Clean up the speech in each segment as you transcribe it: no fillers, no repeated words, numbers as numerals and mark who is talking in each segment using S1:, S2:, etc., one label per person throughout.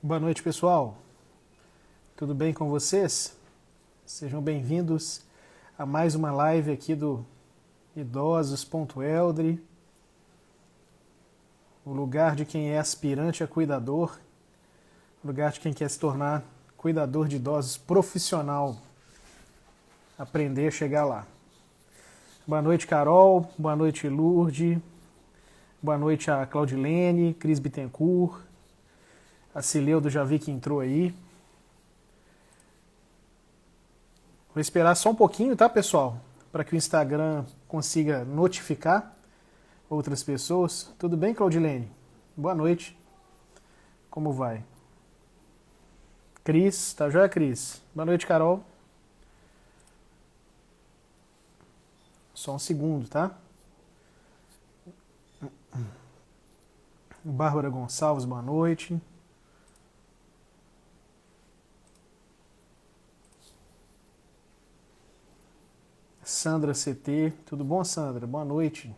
S1: Boa noite, pessoal. Tudo bem com vocês? Sejam bem-vindos a mais uma live aqui do Idosos.eldre, o lugar de quem é aspirante a cuidador, o lugar de quem quer se tornar cuidador de idosos profissional, aprender a chegar lá. Boa noite, Carol. Boa noite, Lourdes. Boa noite a Claudilene, Cris Bittencourt, a Cileudo já vi que entrou aí. Vou esperar só um pouquinho, tá, pessoal? Para que o Instagram consiga notificar outras pessoas. Tudo bem, Claudilene? Boa noite. Como vai? Cris, tá joia, Cris? Boa noite, Carol. Só um segundo, tá? Bárbara Gonçalves, boa noite. Sandra CT, tudo bom, Sandra? Boa noite.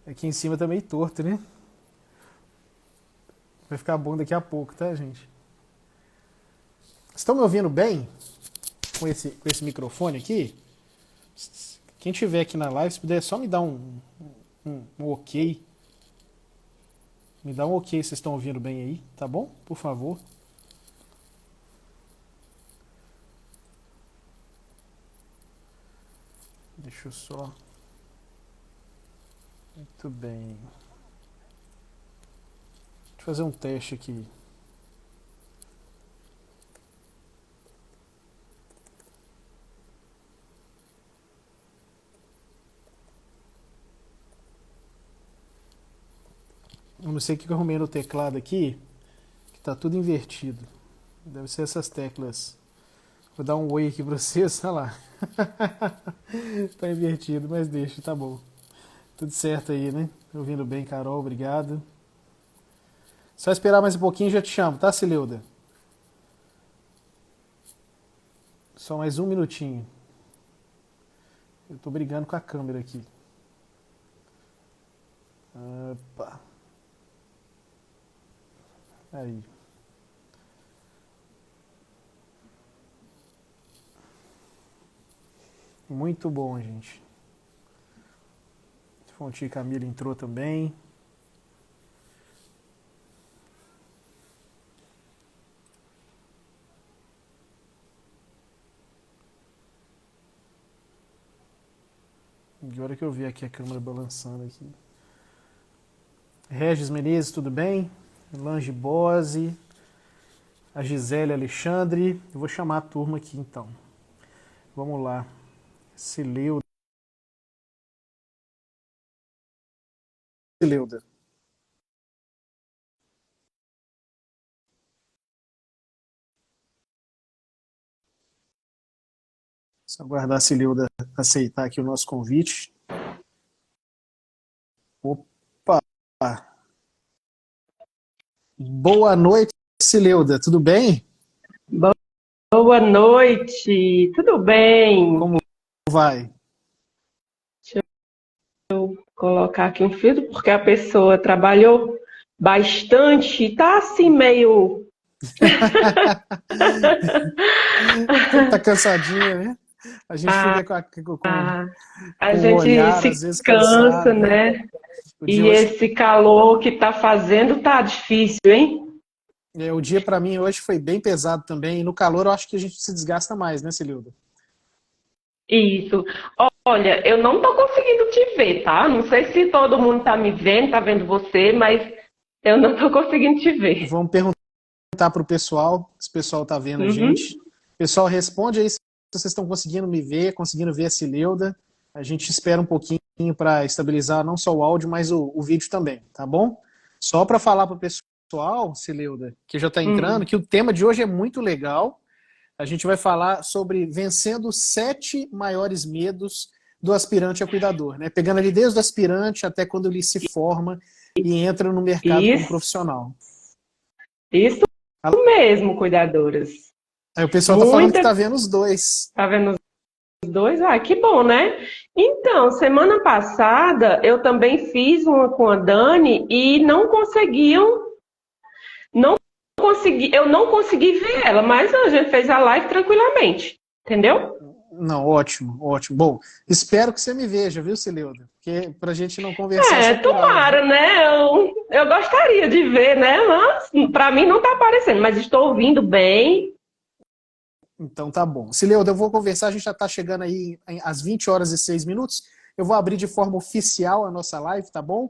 S1: Aqui em cima tá meio torto, né? Vai ficar bom daqui a pouco, tá, gente? Estão me ouvindo bem com esse microfone aqui? Quem tiver aqui na live, se puder só me dar um ok. Me dá um ok se vocês estão ouvindo bem aí, tá bom? Por favor. Deixa eu só... Muito bem. Deixa eu fazer um teste aqui. Eu não sei o que eu arrumei no teclado aqui, que tá tudo invertido. Deve ser essas teclas. Vou dar um oi aqui pra vocês, olha lá. Tá invertido, mas deixa, tá bom. Tudo certo aí, né? Ouvindo bem, Carol, obrigado. Só esperar mais um pouquinho e já te chamo, tá, Cileuda? Só mais um minutinho. Eu tô brigando com a câmera aqui. Opa. Aí. Muito bom, gente. Fonte Camila entrou também. Agora que eu vi aqui a câmera balançando aqui. Regis Menezes, tudo bem? Lange Bose. A Gisele Alexandre. Eu vou chamar a turma aqui então. Vamos lá. Cileuda. Cileuda. Só aguardar a Cileuda aceitar aqui o nosso convite. Opa! Boa noite, Cileuda. Tudo bem?
S2: Boa noite, tudo bem?
S1: Como vai?
S2: Colocar aqui um filtro, porque a pessoa trabalhou bastante e tá assim meio.
S1: Tá cansadinha, né? A gente fica
S2: A
S1: com o
S2: gente
S1: olhar,
S2: se
S1: às vezes,
S2: cansa,
S1: cansado, né?
S2: né?
S1: O dia
S2: E
S1: hoje,
S2: esse calor que tá fazendo tá difícil, hein?
S1: o dia para mim hoje foi bem pesado também. E no calor eu acho que a gente se desgasta mais, né, Cililda?
S2: Isso. Olha, eu não tô conseguindo te ver, tá? Não sei se todo mundo tá me vendo, tá vendo você, mas eu não tô conseguindo te ver.
S1: Vamos perguntar para o pessoal, se o pessoal tá vendo a
S2: Uhum.
S1: gente. Pessoal, responde aí se vocês estão conseguindo me ver, conseguindo ver a Cileuda. A gente espera um pouquinho para estabilizar não só o áudio, mas o vídeo também, tá bom? Só para falar para o pessoal, Cileuda, que já está entrando,
S2: Hum.
S1: que o tema de hoje é muito legal. A gente vai falar sobre vencendo os 7 maiores medos do aspirante a cuidador, né? Pegando ali desde o aspirante até quando ele se forma e entra no mercado como
S2: Isso,
S1: profissional.
S2: isso mesmo, cuidadoras.
S1: Aí o pessoal tá falando que
S2: Muita.
S1: tá vendo os dois.
S2: Tá vendo os dois? Ah, que bom, né? Então, semana passada eu também fiz uma com a Dani e não conseguiam Não eu não consegui ver ela, mas a gente fez a live tranquilamente, entendeu?
S1: Não, ótimo, ótimo. Bom, espero que você me veja, viu, Cileuda? Porque pra gente não conversar só por áudio.
S2: Tomara, né? Eu gostaria de ver, né? Mas para mim não tá aparecendo, mas estou ouvindo bem.
S1: Então tá bom. Cileuda, eu vou conversar, a gente já tá chegando aí às 20 horas e 6 minutos. Eu vou abrir de forma oficial a nossa live, tá bom?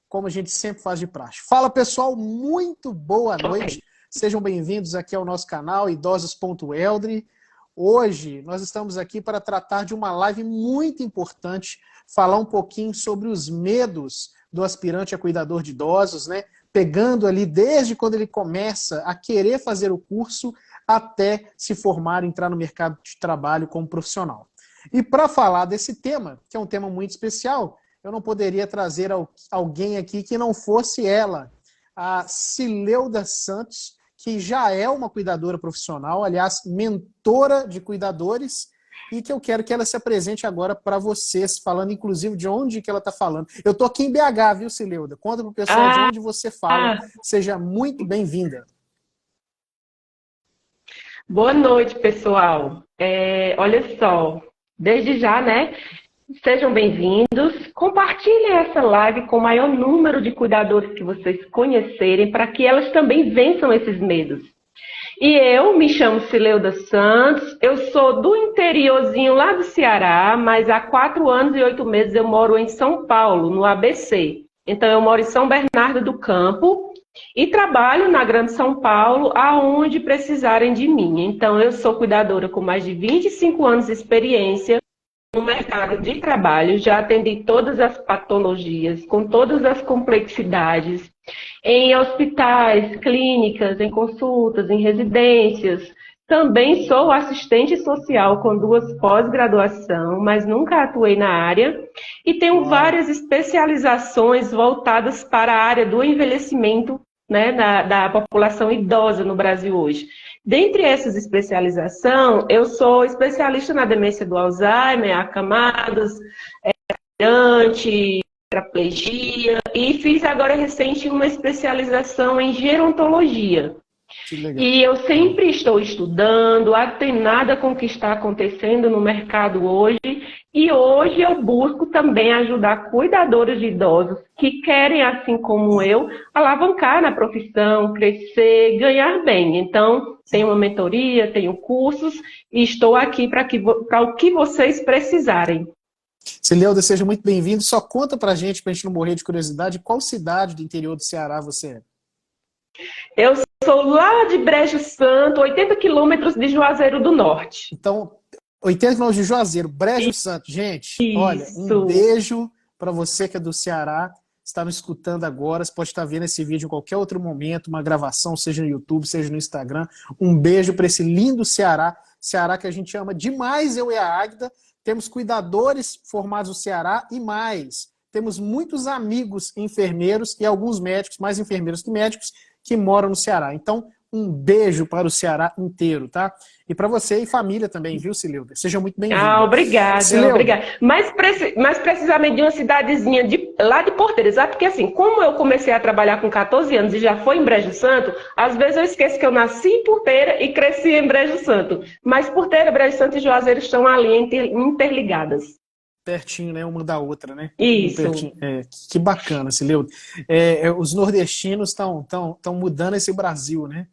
S1: Como a gente sempre faz de praxe. Fala, pessoal, muito boa
S2: Ok.
S1: noite. Sejam bem-vindos aqui ao nosso canal Idosos.eldre. Hoje nós estamos aqui para tratar de uma live muito importante, falar um pouquinho sobre os medos do aspirante a cuidador de idosos, né? Pegando ali desde quando ele começa a querer fazer o curso até se formar, entrar no mercado de trabalho como profissional. E para falar desse tema, que é um tema muito especial, eu não poderia trazer alguém aqui que não fosse ela, a Cileuda Santos, que já é uma cuidadora profissional, aliás, mentora de cuidadores, e que eu quero que ela se apresente agora para vocês, falando inclusive de onde que ela está falando. Eu estou aqui em BH, viu, Cileuda? Conta para o pessoal de
S2: Ah,
S1: onde você fala. Seja muito bem-vinda.
S2: boa noite, pessoal. Olha só, desde já, né? Sejam bem-vindos. Compartilhem essa live com o maior número de cuidadores que vocês conhecerem, para que elas também vençam esses medos. E eu me chamo Cileuda Santos, eu sou do interiorzinho lá do Ceará, mas há 4 anos e 8 meses eu moro em São Paulo, no ABC. Então eu moro em São Bernardo do Campo e trabalho na Grande São Paulo, aonde precisarem de mim. Então eu sou cuidadora com mais de 25 anos de experiência no mercado de trabalho, já atendi todas as patologias, com todas as complexidades, em hospitais, clínicas, em consultas, em residências. Também sou assistente social com 2 pós-graduação, mas nunca atuei na área. E tenho
S1: Uau!
S2: várias especializações voltadas para a área do envelhecimento, né, da população idosa no Brasil hoje. Dentre essas especializações, eu sou especialista na demência do Alzheimer, acamados, tetraplegia, e fiz agora recente uma especialização em gerontologia.
S1: Que legal.
S2: E eu sempre estou estudando, atenada com o que está acontecendo no mercado hoje, e hoje eu busco também ajudar cuidadores de idosos que querem, assim como eu, alavancar na profissão, crescer, ganhar bem. Então, tenho uma mentoria, tenho cursos, e estou aqui para o que vocês precisarem.
S1: Cileuda, seja muito bem-vindo. Só conta pra gente não morrer de curiosidade, qual cidade do interior do Ceará você é?
S2: Eu sou lá de Brejo Santo, 80 quilômetros de Juazeiro do Norte.
S1: Então, 80 quilômetros de Juazeiro, Brejo Santo. Gente, olha, um
S2: Isso.
S1: beijo para você que é do Ceará, está nos escutando agora, você pode estar vendo esse vídeo em qualquer outro momento, uma gravação, seja no YouTube, seja no Instagram. Um beijo para esse lindo Ceará, Ceará que a gente ama demais, eu e a Águida. Temos cuidadores formados no Ceará e mais. Temos muitos amigos enfermeiros e alguns médicos, mais enfermeiros que médicos, que moram no Ceará. Então, um beijo para o Ceará inteiro, tá? E para você e família também, viu, Cileuda? Seja muito
S2: Ah,
S1: bem-vinda.
S2: obrigada,
S1: Cileuda,
S2: obrigada. Mais precisamente de uma cidadezinha lá de Porteiras, sabe? Porque assim, como eu comecei a trabalhar com 14 anos e já foi em Brejo Santo, às vezes eu esqueço que eu nasci em Porteira e cresci em Brejo Santo. Mas Porteira, Brejo Santo e Juazeiro estão ali interligadas.
S1: pertinho, né? Uma da outra, né? Um
S2: Isso.
S1: pertinho. Que bacana, Cileuda. Os nordestinos estão mudando esse Brasil, né?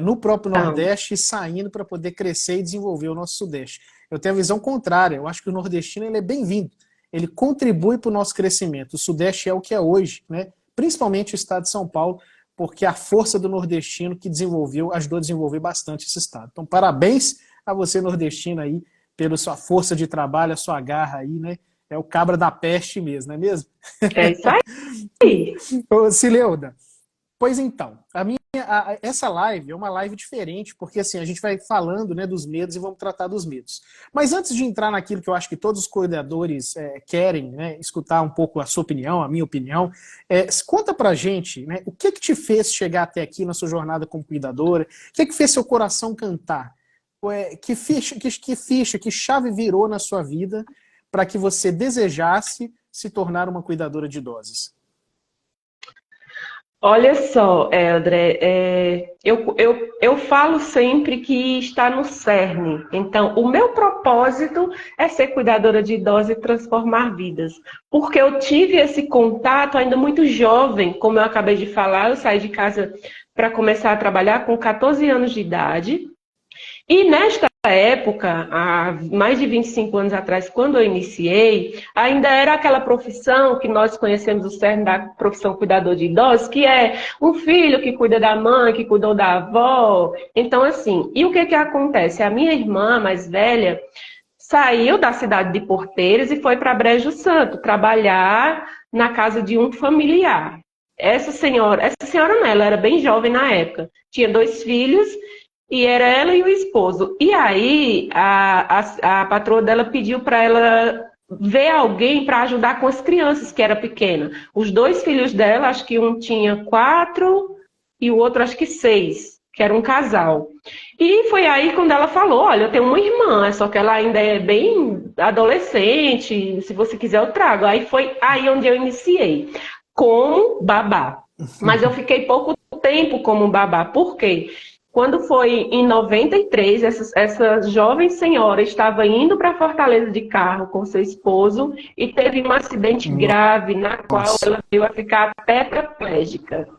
S1: No próprio
S2: Então,
S1: Nordeste e saindo para poder crescer e desenvolver o nosso Sudeste. Eu tenho a visão contrária. Eu acho que o nordestino ele é bem-vindo. Ele contribui para o nosso crescimento. O Sudeste é o que é hoje, né? Principalmente o estado de São Paulo, porque a força do nordestino que desenvolveu, ajudou a desenvolver bastante esse estado. Então, parabéns a você, nordestino, aí, pela sua força de trabalho, a sua garra aí, né? É o cabra da peste mesmo, não é mesmo?
S2: é isso aí.
S1: Ô, Cileuda, pois então, essa live é uma live diferente, porque assim, a gente vai falando, né, dos medos e vamos tratar dos medos. Mas antes de entrar naquilo que eu acho que todos os cuidadores querem, né, escutar um pouco a sua opinião, a minha opinião, conta pra gente, né, o que te fez chegar até aqui na sua jornada como cuidadora, o que fez seu coração cantar? Que chave virou na sua vida para que você desejasse se tornar uma cuidadora de idosos?
S2: Olha só, Eldre, eu falo sempre que está no cerne. Então, o meu propósito é ser cuidadora de idosos e transformar vidas. Porque eu tive esse contato ainda muito jovem, como eu acabei de falar, eu saí de casa para começar a trabalhar com 14 anos de idade. E nesta época, há mais de 25 anos atrás, quando eu iniciei, ainda era aquela profissão que nós conhecemos o cerne da profissão cuidador de idosos, que é um filho que cuida da mãe, que cuidou da avó. Então, assim, e o que que acontece? A minha irmã mais velha saiu da cidade de Porteiras e foi para Brejo Santo trabalhar na casa de um familiar. Essa senhora não, ela era bem jovem na época, tinha 2 filhos e era ela e o esposo. E aí a patroa dela pediu para ela ver alguém para ajudar com as crianças que era pequena. Os 2 filhos dela, acho que um tinha 4 e o outro acho que 6, que era um casal. E foi aí quando ela falou, olha, eu tenho uma irmã, só que ela ainda é bem adolescente, se você quiser eu trago. Aí foi aí onde eu iniciei, como babá. Mas eu fiquei pouco tempo como babá, por quê? Quando foi em 93, essa jovem senhora estava indo para Fortaleza de carro com seu esposo e teve um acidente grave na qual
S1: Nossa.
S2: ela veio a ficar tetraplégica.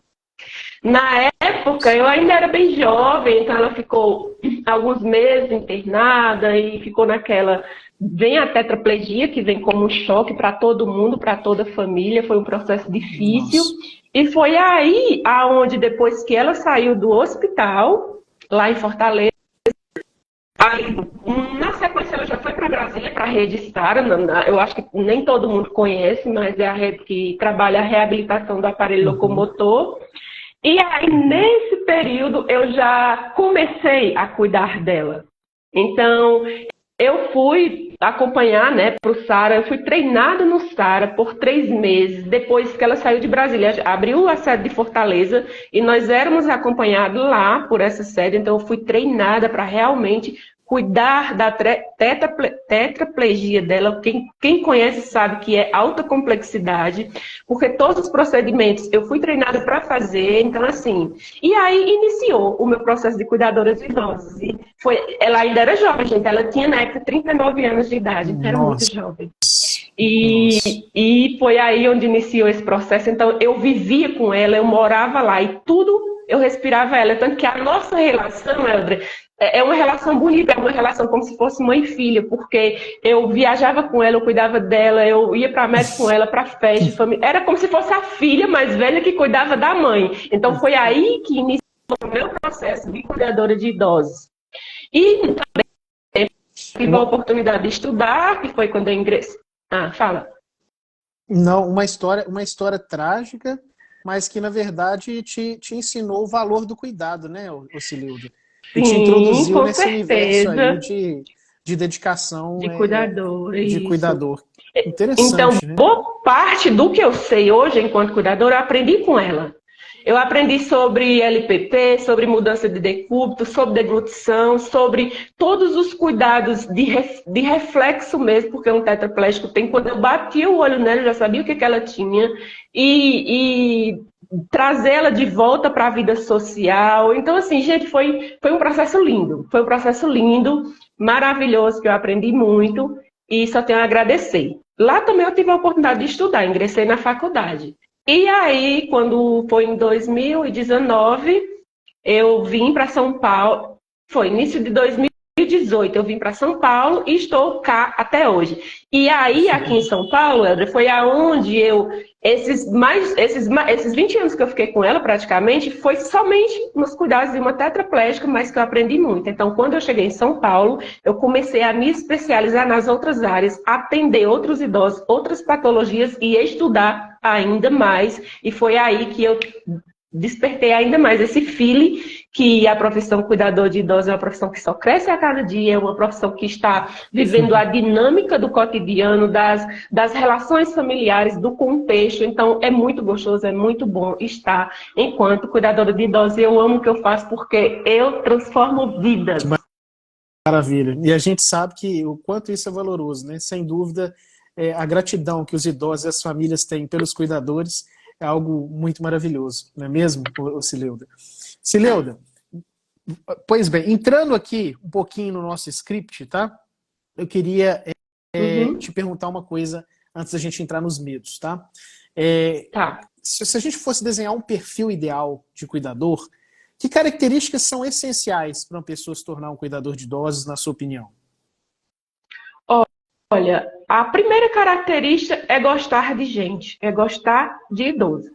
S2: Na época, eu ainda era bem jovem, então ela ficou alguns meses internada e ficou naquela. Vem a tetraplegia, que vem como um choque para todo mundo, para toda a família, foi um processo difícil.
S1: Nossa.
S2: E foi aí aonde, depois que ela saiu do hospital, lá em Fortaleza, aí, na sequência ela já foi para Brasília, para a rede Sara, eu acho que nem todo mundo conhece, mas é a rede que trabalha a reabilitação do aparelho
S1: Uhum.
S2: locomotor. E aí, nesse período, eu já comecei a cuidar dela. Então, eu fui acompanhar, né, para o Sara, eu fui treinada no Sara por 3 meses, depois que ela saiu de Brasília, abriu a sede de Fortaleza, e nós éramos acompanhados lá por essa sede, então eu fui treinada para realmente cuidar da tetraplegia dela. Quem conhece sabe que é alta complexidade, porque todos os procedimentos eu fui treinada para fazer, então assim. E aí iniciou o meu processo de cuidadora de idosos. E ela ainda era jovem, gente, ela tinha na época 39 anos de idade, então era muito
S1: Nossa.
S2: jovem.
S1: Nossa.
S2: E foi aí onde iniciou esse processo. Então, eu vivia com ela, eu morava lá e tudo eu respirava ela. Tanto que a nossa relação, Eldre, é uma relação bonita, é uma relação como se fosse mãe e filha, porque eu viajava com ela, eu cuidava dela, eu ia para médico com ela, para festa, família. Era como se fosse a filha mais velha que cuidava da mãe. Então, foi aí que iniciou o meu processo de cuidadora de idosos. E tive a
S1: Uma-
S2: oportunidade de estudar, que foi quando eu ingressei. Ah, fala.
S1: não, uma história trágica, mas que na verdade te ensinou o valor do cuidado, né, Ocililda? E te
S2: Sim,
S1: introduziu
S2: com
S1: nesse universo aí
S2: certeza,
S1: de dedicação
S2: de cuidadora,
S1: de
S2: isso.
S1: cuidador.
S2: Então,
S1: Interessante, né?
S2: boa parte do que eu sei hoje enquanto cuidadora, eu aprendi com ela. Eu aprendi sobre LPP, sobre mudança de decúbito, sobre deglutição, sobre todos os cuidados de reflexo mesmo, porque um tetraplégico tem. Quando eu bati o olho nela, eu já sabia o que ela tinha. E trazê-la de volta para a vida social. Então, assim, gente, foi um processo lindo. Foi um processo lindo, maravilhoso, que eu aprendi muito e só tenho a agradecer. Lá também eu tive a oportunidade de estudar, ingressei na faculdade. E aí, quando foi em 2019, eu vim para São Paulo, foi início de 2018, eu vim para São Paulo e estou cá até hoje. E aí, aqui em São Paulo, Helder, foi aonde esses 20 anos que eu fiquei com ela, praticamente, foi somente nos cuidados de uma tetraplégica, mas que eu aprendi muito. Então, quando eu cheguei em São Paulo, eu comecei a me especializar nas outras áreas, atender outros idosos, outras patologias e estudar ainda mais. E foi aí que eu despertei ainda mais esse feeling que a profissão cuidador de idosos é uma profissão que só cresce a cada dia, é uma profissão que está vivendo a dinâmica do cotidiano, das relações familiares, do contexto. Então, é muito gostoso, é muito bom estar enquanto cuidadora de idosos. Eu amo o que eu faço porque eu transformo
S1: Que
S2: vidas.
S1: maravilha. E a gente sabe que o quanto isso é valoroso, né? Sem dúvida, a gratidão que os idosos e as famílias têm pelos cuidadores é algo muito maravilhoso, não é mesmo, Cileuda? Cileuda, pois bem, entrando aqui um pouquinho no nosso script, tá? Eu queria te perguntar uma coisa antes da gente entrar nos medos, tá?
S2: Tá.
S1: Se a gente fosse desenhar um perfil ideal de cuidador, que características são essenciais para uma pessoa se tornar um cuidador de idosos, na sua opinião?
S2: Olha, a primeira característica é gostar de gente, é gostar de idoso.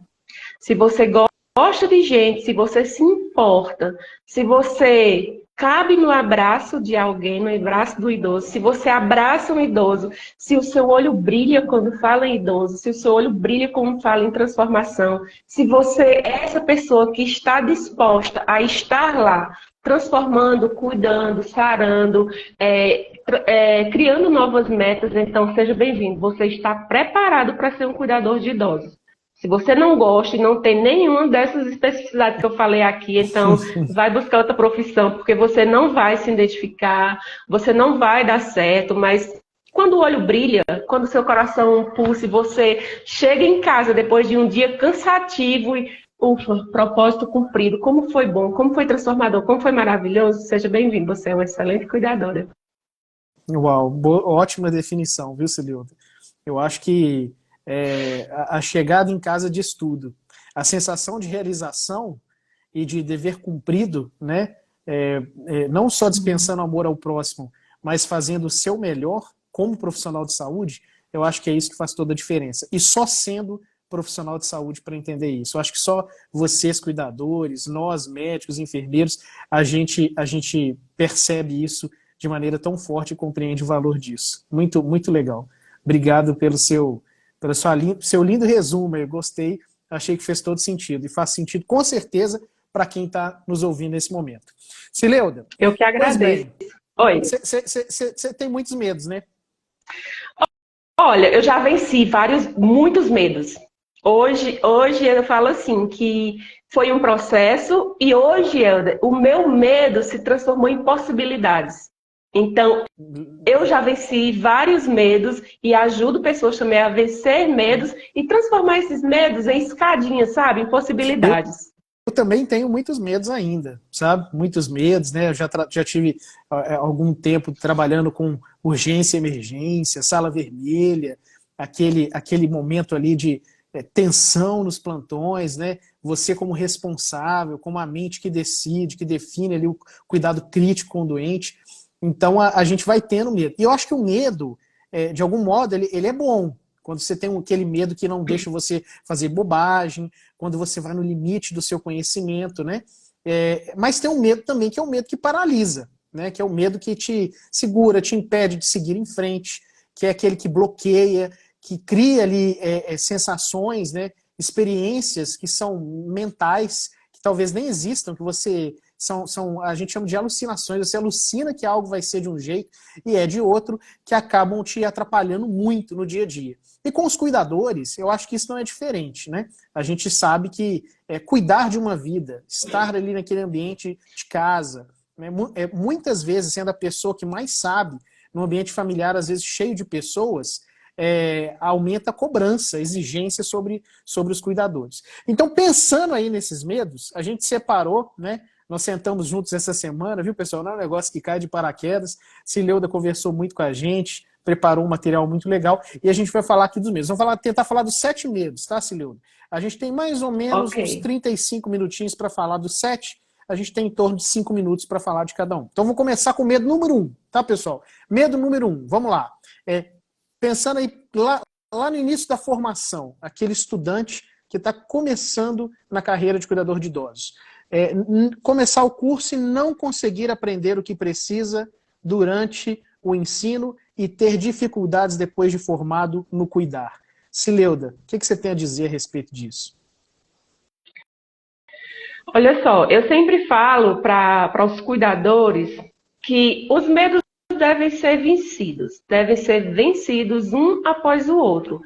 S2: Se você gosta de gente, se você se importa, se você cabe no abraço de alguém, no abraço do idoso, se você abraça um idoso, se o seu olho brilha quando fala em idoso, se o seu olho brilha quando fala em transformação, se você é essa pessoa que está disposta a estar lá, transformando, cuidando, sarando, criando novas metas, então seja bem-vindo. Você está preparado para ser um cuidador de idosos. Se você não gosta e não tem nenhuma dessas especificidades que eu falei aqui, então vai buscar outra profissão, porque você não vai se identificar, você não vai dar certo, mas quando o olho brilha, quando o seu coração pulsa e você chega em casa depois de um dia cansativo e, ufa, propósito cumprido, como foi bom, como foi transformador, como foi maravilhoso, seja bem-vindo, você é uma excelente cuidadora.
S1: Uau, ótima definição, viu, Cileuda? Eu acho que a chegada em casa diz tudo. A sensação de realização e de dever cumprido, né? Não só dispensando amor ao próximo, mas fazendo o seu melhor como profissional de saúde, eu acho que é isso que faz toda a diferença. E só sendo profissional de saúde para entender isso. Eu acho que só vocês, cuidadores, nós, médicos, enfermeiros, a gente percebe isso de maneira tão forte e compreende o valor disso. Muito, muito legal. Obrigado pelo seu lindo resumo. Eu gostei, achei que fez todo sentido. E faz sentido, com certeza, para quem está nos ouvindo nesse momento. Cileuda,
S2: eu que agradeço.
S1: Oi. Você tem muitos medos, né?
S2: Olha, eu já venci muitos medos. Hoje eu falo assim, que foi um processo e hoje, Helder, o meu medo se transformou em possibilidades. Então, eu já venci vários medos e ajudo pessoas também a vencer medos e transformar esses medos em escadinhas, sabe? Em possibilidades.
S1: Eu também tenho muitos medos ainda, sabe? Muitos medos, né? Eu já tive algum tempo trabalhando com urgência e emergência, sala vermelha, aquele momento ali de tensão nos plantões, né? Você como responsável, como a mente que decide, que define ali o cuidado crítico com o doente. Então a gente vai tendo medo. E eu acho que o medo, de algum modo, ele é bom. Quando você tem aquele medo que não deixa você fazer bobagem, quando você vai no limite do seu conhecimento, né? Mas tem um medo também, que é um medo que paralisa, né? Que é o medo que te segura, te impede de seguir em frente, que é aquele que bloqueia, que cria ali sensações, né? Experiências que são mentais, que talvez nem existam, que você... a gente chama de alucinações, você alucina que algo vai ser de um jeito e é de outro, que acabam te atrapalhando muito no dia a dia. E com os cuidadores, eu acho que isso não é diferente, né? A gente sabe que cuidar de uma vida, estar ali naquele ambiente de casa, né? Muitas vezes sendo a pessoa que mais sabe, num ambiente familiar, às vezes cheio de pessoas, aumenta a cobrança, a exigência sobre os cuidadores. Então, pensando aí nesses medos, a gente separou, né? Nós sentamos juntos essa semana, viu, pessoal? Não é um negócio que cai de paraquedas. Cileuda conversou muito com a gente, preparou um material muito legal, e a gente vai falar aqui dos medos. Vamos tentar falar dos 7 medos, tá, Cileuda? A gente tem mais ou menos uns 35 minutinhos para falar dos 7, a gente tem em torno de 5 minutos para falar de cada um. Então vamos começar com o medo número 1, tá, pessoal? Medo número 1, vamos lá. Pensando aí lá no início da formação, aquele estudante que está começando na carreira de cuidador de idosos. Começar o curso e não conseguir aprender o que precisa durante o ensino e ter dificuldades depois de formado no cuidar. Cileuda, o que você tem a dizer a respeito disso?
S2: Olha só, eu sempre falo para os cuidadores que os medos devem ser vencidos um após o outro.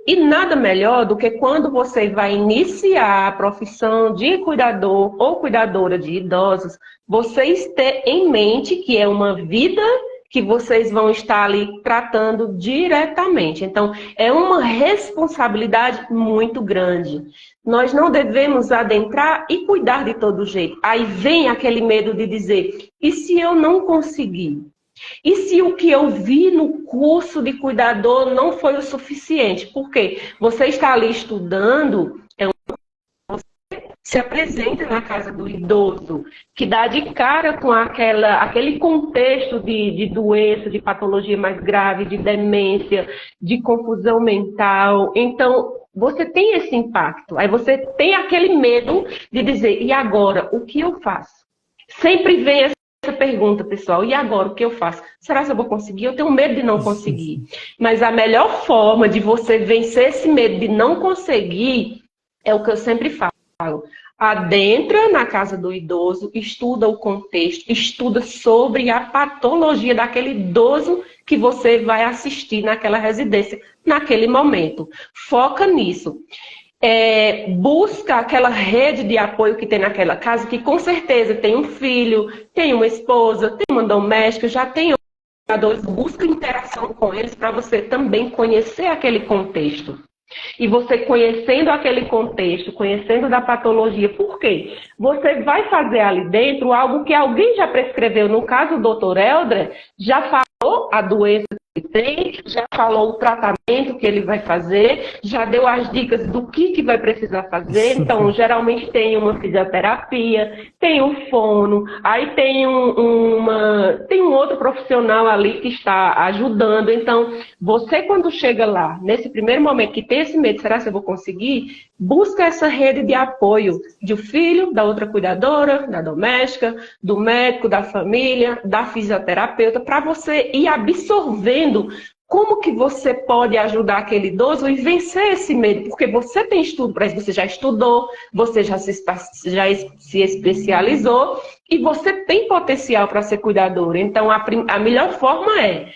S2: E nada melhor do que quando você vai iniciar a profissão de cuidador ou cuidadora de idosos, vocês ter em mente que é uma vida que vocês vão estar ali tratando diretamente. Então, é uma responsabilidade muito grande. Nós não devemos adentrar e cuidar de todo jeito. Aí vem aquele medo de dizer, e se eu não conseguir? E se o que eu vi no curso de cuidador não foi o suficiente? Por quê? Você está ali estudando, se apresenta na casa do idoso, que dá de cara com aquele contexto de doença, de patologia mais grave, de demência, de confusão mental. Então, você tem esse impacto. Aí você tem aquele medo de dizer, e agora, o que eu faço? Sempre vem essa pergunta, pessoal, e agora, o que eu faço? Será que eu vou conseguir? Eu tenho medo de não conseguir. Mas a melhor forma de você vencer esse medo de não conseguir é o que eu sempre falo. Adentra na casa do idoso, estuda o contexto, estuda sobre a patologia daquele idoso que você vai assistir naquela residência, naquele momento. Foca nisso. Busca aquela rede de apoio que tem naquela casa, que com certeza tem um filho, tem uma esposa, tem uma doméstica, já tem cuidadores. Busca interação com eles para você também conhecer aquele contexto. E você conhecendo aquele contexto, conhecendo da patologia, por quê? Você vai fazer ali dentro algo que alguém já prescreveu. No caso, o doutor Helder já falou a doença que tem, já falou o tratamento que ele vai fazer, já deu as dicas do que vai precisar fazer. Então, geralmente tem uma fisioterapia, tem um fono, aí tem um outro profissional ali que está ajudando. Então, você quando chega lá, nesse primeiro momento que tem esse medo, será que eu vou conseguir? Busca essa rede de apoio do filho, da outra cuidadora, da doméstica, do médico, da família, da fisioterapeuta, para você ir absorvendo como que você pode ajudar aquele idoso e vencer esse medo. Porque você tem estudo para isso, você já estudou, você já se especializou e você tem potencial para ser cuidadora. Então, a melhor forma é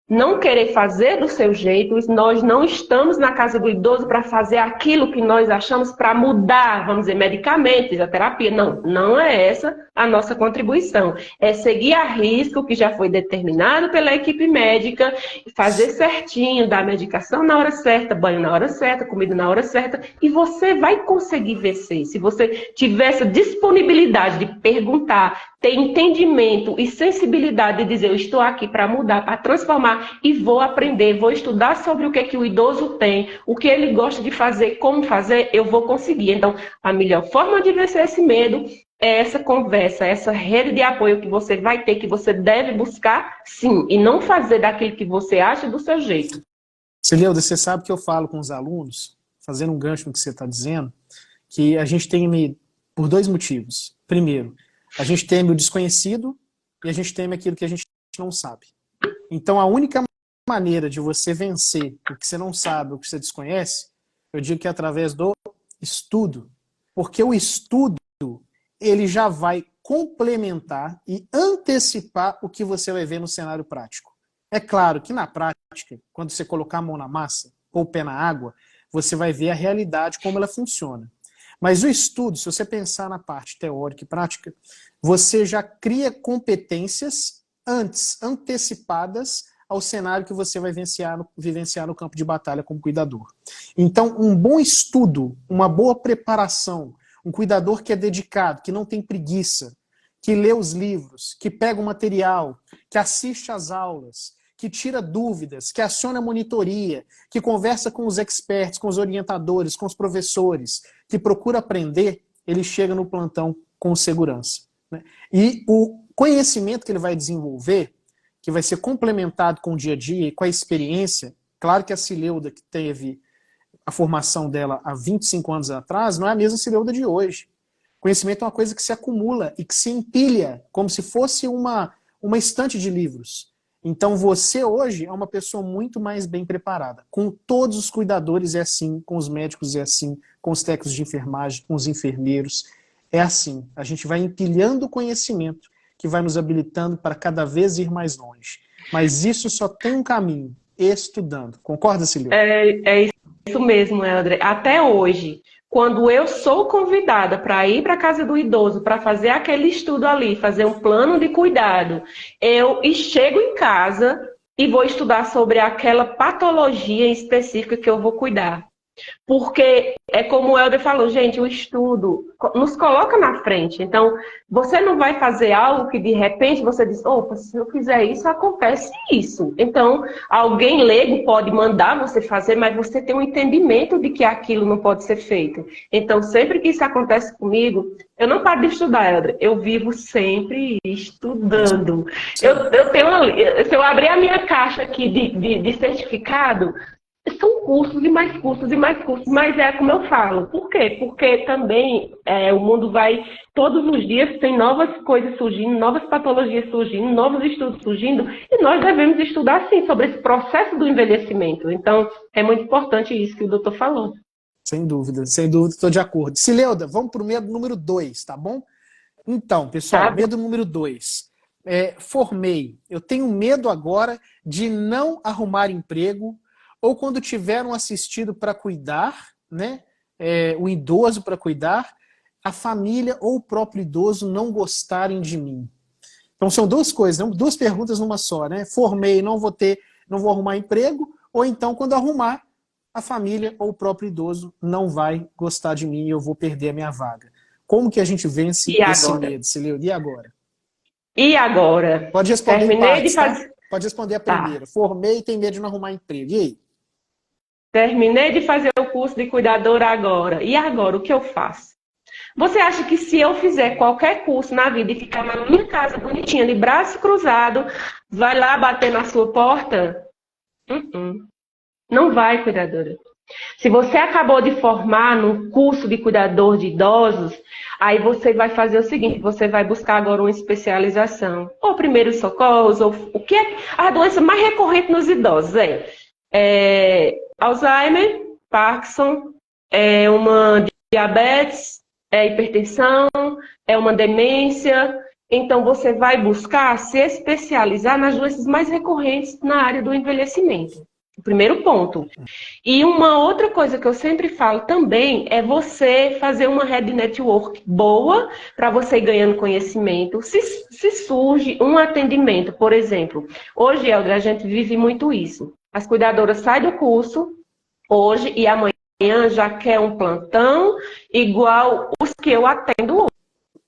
S2: não querer fazer do seu jeito. Nós não estamos na casa do idoso para fazer aquilo que nós achamos para mudar, vamos dizer, medicamentos, a terapia. Não, não é essa a nossa contribuição. É seguir a risco que já foi determinado pela equipe médica, fazer certinho, dar medicação na hora certa, banho na hora certa, comida na hora certa, e você vai conseguir vencer. Se você tiver essa disponibilidade de perguntar, ter entendimento e sensibilidade de dizer, eu estou aqui para mudar, para transformar, e vou aprender, vou estudar sobre o que o idoso tem, o que ele gosta de fazer, como fazer, eu vou conseguir. Então, a melhor forma de vencer esse medo é essa conversa, essa rede de apoio que você vai ter, que você deve buscar, sim, e não fazer daquilo que você acha do seu jeito.
S1: Celeuda, você sabe que eu falo com os alunos, fazendo um gancho no que você está dizendo, que a gente teme por dois motivos. Primeiro, a gente teme o desconhecido e a gente teme aquilo que a gente não sabe. Então, a única maneira de você vencer o que você não sabe, o que você desconhece, eu digo que é através do estudo. Porque o estudo, ele já vai complementar e antecipar o que você vai ver no cenário prático. É claro que na prática, quando você colocar a mão na massa ou o pé na água, você vai ver a realidade, como ela funciona. Mas o estudo, se você pensar na parte teórica e prática, você já cria competências antecipadas ao cenário que você vai vivenciar no campo de batalha como cuidador. Então, um bom estudo, uma boa preparação, um cuidador que é dedicado, que não tem preguiça, que lê os livros, que pega o material, que assiste às aulas, que tira dúvidas, que aciona a monitoria, que conversa com os experts, com os orientadores, com os professores, que procura aprender, ele chega no plantão com segurança. Né? E o conhecimento que ele vai desenvolver, que vai ser complementado com o dia a dia e com a experiência, claro que a Celeuda, que teve a formação dela há 25 anos atrás, não é a mesma Celeuda de hoje. Conhecimento é uma coisa que se acumula e que se empilha, como se fosse uma estante de livros. Então você hoje é uma pessoa muito mais bem preparada. Com todos os cuidadores é assim, com os médicos é assim, com os técnicos de enfermagem, com os enfermeiros, é assim. A gente vai empilhando conhecimento que vai nos habilitando para cada vez ir mais longe. Mas isso só tem um caminho, estudando. Concorda, Celeuda?
S2: É isso mesmo, Helder. Até hoje, quando eu sou convidada para ir para a casa do idoso, para fazer aquele estudo ali, fazer um plano de cuidado, eu chego em casa e vou estudar sobre aquela patologia específica que eu vou cuidar. Porque é como o Helder falou, gente, o estudo nos coloca na frente. Então, você não vai fazer algo que de repente você diz, opa, se eu fizer isso, acontece isso. Então, alguém leigo pode mandar você fazer, mas você tem um entendimento de que aquilo não pode ser feito. Então, sempre que isso acontece comigo, eu não paro de estudar, Helder. Eu vivo sempre estudando. Eu tenho se eu abrir a minha caixa aqui de certificado, são cursos e mais cursos e mais cursos, mas é como eu falo. Por quê? Porque também o mundo vai, todos os dias tem novas coisas surgindo, novas patologias surgindo, novos estudos surgindo, e nós devemos estudar, sim, sobre esse processo do envelhecimento. Então, é muito importante isso que o doutor falou.
S1: Sem dúvida, estou de acordo. Sileuda, vamos para o medo número 2, tá bom? Então, pessoal, medo número 2. Formei. Eu tenho medo agora de não arrumar emprego, ou quando tiver um assistido para cuidar, né, o idoso para cuidar, a família ou o próprio idoso não gostarem de mim. Então são duas coisas, duas perguntas numa só, né? Formei, não vou arrumar emprego, ou então quando arrumar, a família ou o próprio idoso não vai gostar de mim e eu vou perder a minha vaga. Como que a gente vence esse medo, Sileuda? E agora?
S2: E agora?
S1: Pode responder em partes, tá? Pode responder a
S2: Tá.
S1: primeira. Formei e tenho medo de não arrumar emprego. E aí?
S2: Terminei de fazer o curso de cuidadora agora. E agora, o que eu faço? Você acha que se eu fizer qualquer curso na vida e ficar na minha casa bonitinha, de braço cruzado, vai lá bater na sua porta? Não vai, cuidadora. Se você acabou de formar num curso de cuidador de idosos, aí você vai fazer o seguinte, você vai buscar agora uma especialização. Ou primeiros socorros, ou o que é a doença mais recorrente nos idosos? Alzheimer, Parkinson, uma diabetes, hipertensão, uma demência. Então, você vai buscar se especializar nas doenças mais recorrentes na área do envelhecimento. O primeiro ponto. E uma outra coisa que eu sempre falo também é você fazer uma rede network boa para você ir ganhando conhecimento. Se surge um atendimento, por exemplo, hoje, Helder, a gente vive muito isso. As cuidadoras saem do curso hoje e amanhã já quer um plantão igual os que eu atendo hoje.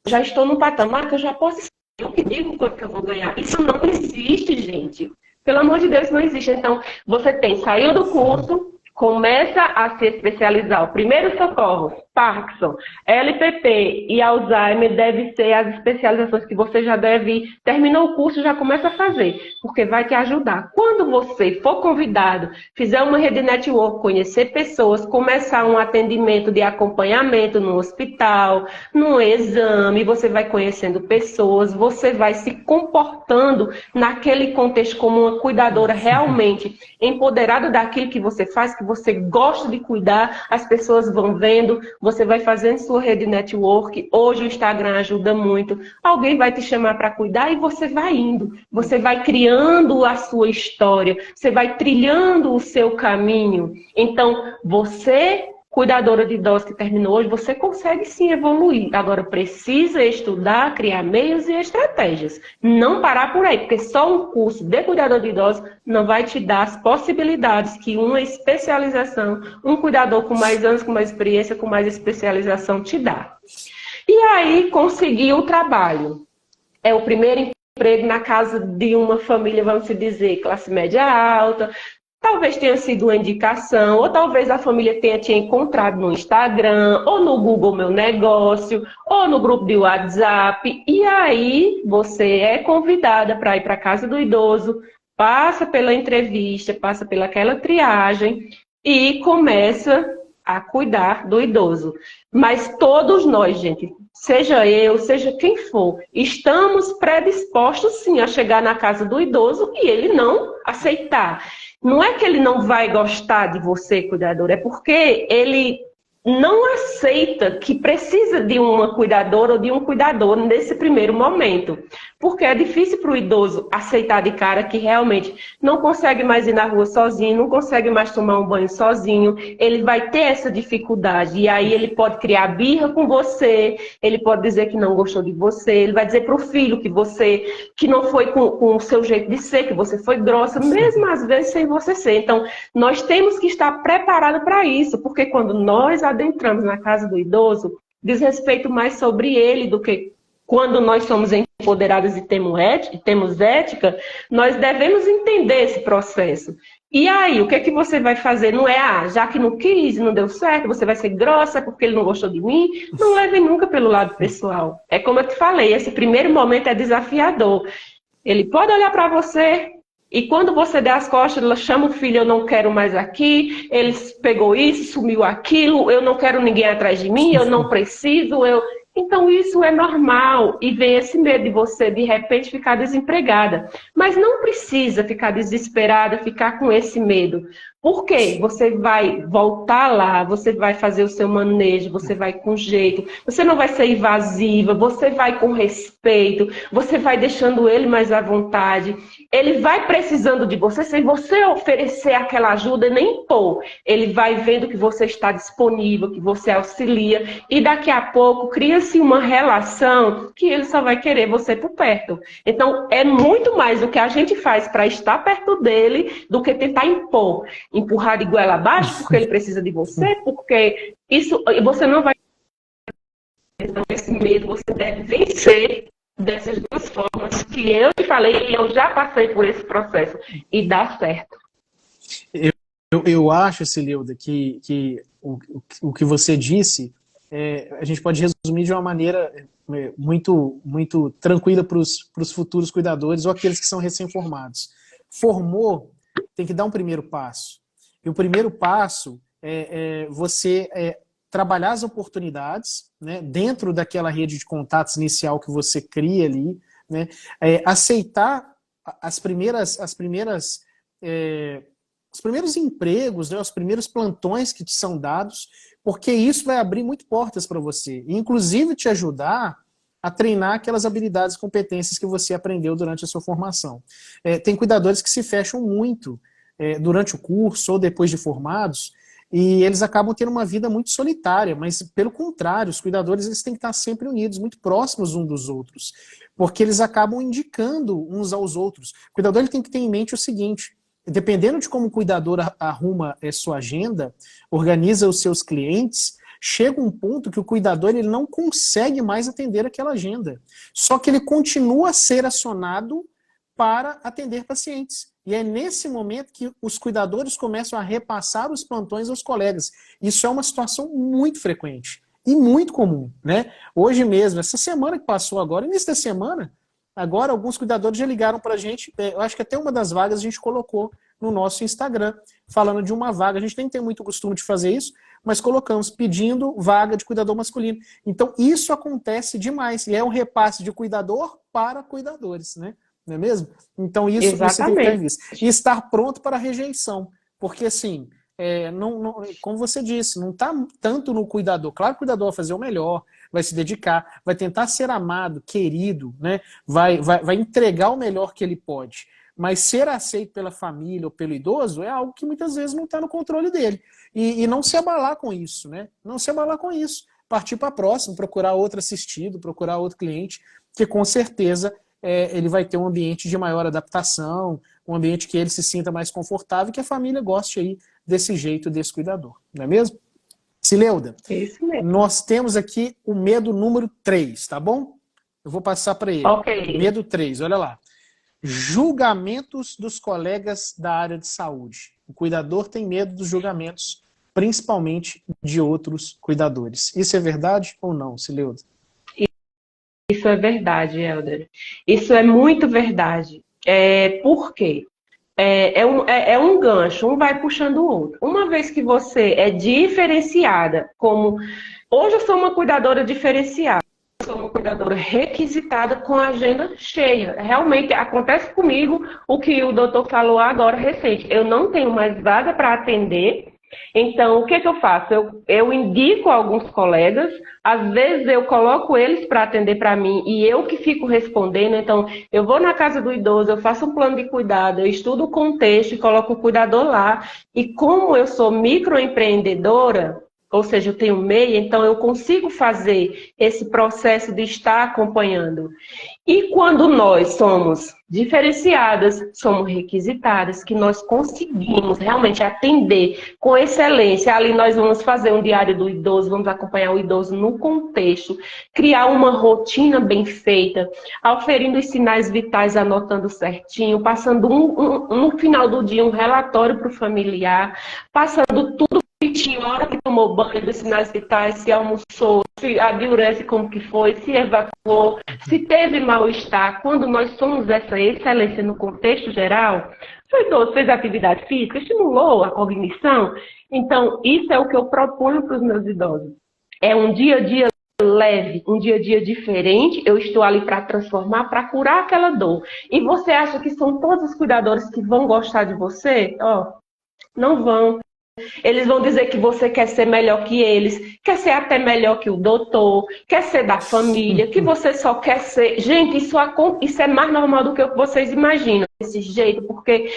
S2: Já estou no patamar que eu já posso escolher o que digo quanto que eu vou ganhar. Isso não existe, gente. Pelo amor de Deus, não existe. Então, você saiu do curso, começa a se especializar. O primeiro socorro, Parkinson, LPP e Alzheimer devem ser as especializações que você já deve, terminou o curso, já começa a fazer, porque vai te ajudar. Quando você for convidado, fizer uma rede network, conhecer pessoas, começar um atendimento de acompanhamento no hospital, no exame, você vai conhecendo pessoas, você vai se comportando naquele contexto como uma cuidadora realmente empoderada daquilo que você faz, que você gosta de cuidar, as pessoas vão vendo, você vai fazendo sua rede network, hoje o Instagram ajuda muito, alguém vai te chamar para cuidar e você vai indo, você vai criando a sua história, você vai trilhando o seu caminho. Então, você, cuidadora de idosos que terminou hoje, você consegue sim evoluir. Agora, precisa estudar, criar meios e estratégias. Não parar por aí, porque só um curso de cuidador de idosos não vai te dar as possibilidades que uma especialização, um cuidador com mais anos, com mais experiência, com mais especialização te dá. E aí, conseguir o trabalho. É o primeiro emprego na casa de uma família, vamos dizer, classe média alta. Talvez tenha sido uma indicação, ou talvez a família tenha te encontrado no Instagram, ou no Google Meu Negócio, ou no grupo de WhatsApp. E aí você é convidada para ir para a casa do idoso, passa pela entrevista, passa pelaquela triagem e começa a cuidar do idoso. Mas todos nós, gente, seja eu, seja quem for, estamos predispostos sim a chegar na casa do idoso e ele não aceitar. Não é que ele não vai gostar de você, cuidador, é porque ele não aceita que precisa de uma cuidadora ou de um cuidador nesse primeiro momento. Porque é difícil para o idoso aceitar de cara que realmente não consegue mais ir na rua sozinho, não consegue mais tomar um banho sozinho, ele vai ter essa dificuldade. E aí ele pode criar birra com você, ele pode dizer que não gostou de você, ele vai dizer para o filho que não foi com o seu jeito de ser, que você foi grossa, mesmo às vezes sem você ser. Então, nós temos que estar preparados para isso, porque quando nós adentramos na casa do idoso, diz respeito mais sobre ele do que quando nós somos empoderados e temos ética, nós devemos entender esse processo. E aí, o que é que você vai fazer? Não é, já que não quis e não deu certo, você vai ser grossa porque ele não gostou de mim? Não leve nunca pelo lado pessoal. É como eu te falei, esse primeiro momento é desafiador. Ele pode olhar para você e quando você der as costas, ela chama o filho, eu não quero mais aqui, ele pegou isso, sumiu aquilo, eu não quero ninguém atrás de mim, eu não preciso, Então isso é normal e vem esse medo de você de repente ficar desempregada. Mas não precisa ficar desesperada, ficar com esse medo. Por quê? Você vai voltar lá, você vai fazer o seu manejo, você vai com jeito, você não vai ser invasiva, você vai com respeito, você vai deixando ele mais à vontade. Ele vai precisando de você sem você oferecer aquela ajuda nem impor. Ele vai vendo que você está disponível, que você auxilia e daqui a pouco cria-se uma relação que ele só vai querer você por perto. Então é muito mais o que a gente faz para estar perto dele do que tentar impor. Empurrar de goela abaixo porque ele precisa de você, porque isso você não vai ter esse medo, você deve vencer dessas duas formas que eu te falei e eu já passei por esse processo e dá certo.
S1: Eu acho, Cileuda, que o que você disse, a gente pode resumir de uma maneira muito, muito tranquila para os futuros cuidadores ou aqueles que são recém-formados. Formou, tem que dar um primeiro passo. E o primeiro passo é você trabalhar as oportunidades, né, dentro daquela rede de contatos inicial que você cria ali, né, aceitar os primeiros empregos, né, os primeiros plantões que te são dados, porque isso vai abrir muito portas para você, e inclusive te ajudar a treinar aquelas habilidades e competências que você aprendeu durante a sua formação. Tem cuidadores que se fecham muito durante o curso ou depois de formados, e eles acabam tendo uma vida muito solitária, mas pelo contrário, os cuidadores eles têm que estar sempre unidos, muito próximos uns dos outros, porque eles acabam indicando uns aos outros. O cuidador ele tem que ter em mente o seguinte: dependendo de como o cuidador arruma sua agenda, organiza os seus clientes, chega um ponto que o cuidador ele não consegue mais atender aquela agenda. Só que ele continua a ser acionado para atender pacientes. E é nesse momento que os cuidadores começam a repassar os plantões aos colegas. Isso é uma situação muito frequente e muito comum, né? Hoje mesmo, essa semana que passou agora, início da semana, agora alguns cuidadores já ligaram para a gente, eu acho que até uma das vagas a gente colocou no nosso Instagram, falando de uma vaga. A gente nem tem muito costume de fazer isso, mas colocamos pedindo vaga de cuidador masculino. Então isso acontece demais, e é um repasse de cuidador para cuidadores, né? Não é mesmo? Então isso você tem que ter em vista. E estar pronto para a rejeição. Porque assim, como você disse, não está tanto no cuidador. Claro que o cuidador vai fazer o melhor, vai se dedicar, vai tentar ser amado, querido, né? vai entregar o melhor que ele pode. Mas ser aceito pela família ou pelo idoso é algo que muitas vezes não está no controle dele. E não se abalar com isso, né? Não se abalar com isso. Partir para a próxima, procurar outro assistido, procurar outro cliente, que com certeza ele vai ter um ambiente de maior adaptação, um ambiente que ele se sinta mais confortável e que a família goste aí desse jeito, desse cuidador. Não é mesmo? Cileuda, nós temos aqui o medo número 3, tá bom? Eu vou passar para ele.
S2: Okay.
S1: Medo 3, olha lá. Julgamentos dos colegas da área de saúde. O cuidador tem medo dos julgamentos, principalmente de outros cuidadores. Isso é verdade ou não, Cileuda?
S2: Isso é verdade, Helder. Isso é muito verdade. Por quê? É um gancho, um vai puxando o outro. Uma vez que você é diferenciada, como hoje eu sou uma cuidadora diferenciada, eu sou uma cuidadora requisitada com a agenda cheia. Realmente acontece comigo o que o doutor falou agora recente. Eu não tenho mais vaga para atender Então, o que que eu faço? Eu indico alguns colegas, às vezes eu coloco eles para atender para mim e eu que fico respondendo. Então, eu vou na casa do idoso, eu faço um plano de cuidado, eu estudo o contexto e coloco o cuidador lá. E como eu sou microempreendedora, ou seja, eu tenho MEI, então eu consigo fazer esse processo de estar acompanhando. E quando nós somos diferenciadas, somos requisitadas, que nós conseguimos realmente atender com excelência, ali nós vamos fazer um diário do idoso, vamos acompanhar o idoso no contexto, criar uma rotina bem feita, auferindo os sinais vitais, anotando certinho, passando no final do dia um relatório para o familiar, passando tudo bonitinho, a hora que tomou banho dos sinais vitais, se almoçou, se a diurese como que foi, se evacuou, se teve mal-estar. Quando nós somos essa excelência no contexto geral, o idoso fez atividade física, estimulou a cognição. Então, isso é o que eu proponho para os meus idosos. É um dia a dia leve, um dia a dia diferente, eu estou ali para transformar, para curar aquela dor. E você acha que são todos os cuidadores que vão gostar de você? Ó, não vão. Eles vão dizer que você quer ser melhor que eles, quer ser até melhor que o doutor, quer ser da família, que você só quer ser... Gente, isso é mais normal do que o que vocês imaginam, desse jeito, porque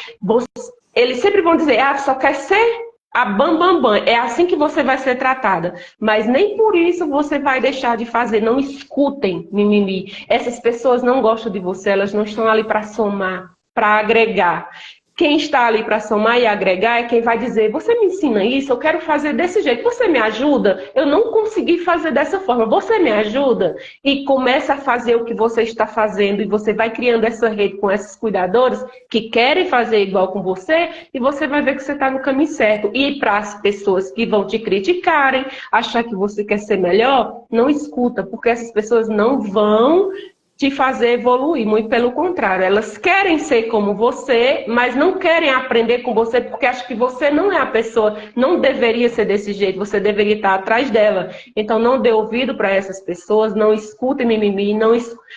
S2: eles sempre vão dizer, só quer ser a bam, bam, bam. É assim que você vai ser tratada. Mas nem por isso você vai deixar de fazer. Não escutem mimimi. Essas pessoas não gostam de você, elas não estão ali para somar, para agregar. Quem está ali para somar e agregar é quem vai dizer, você me ensina isso, eu quero fazer desse jeito, você me ajuda? Eu não consegui fazer dessa forma, você me ajuda? E começa a fazer o que você está fazendo e você vai criando essa rede com esses cuidadores que querem fazer igual com você e você vai ver que você está no caminho certo. E para as pessoas que vão te criticarem, achar que você quer ser melhor, não escuta, porque essas pessoas não vão te fazer evoluir, muito pelo contrário. Elas querem ser como você, mas não querem aprender com você, porque acham que você não é a pessoa, não deveria ser desse jeito, você deveria estar atrás dela. Então não dê ouvido para essas pessoas, não escutem mimimi,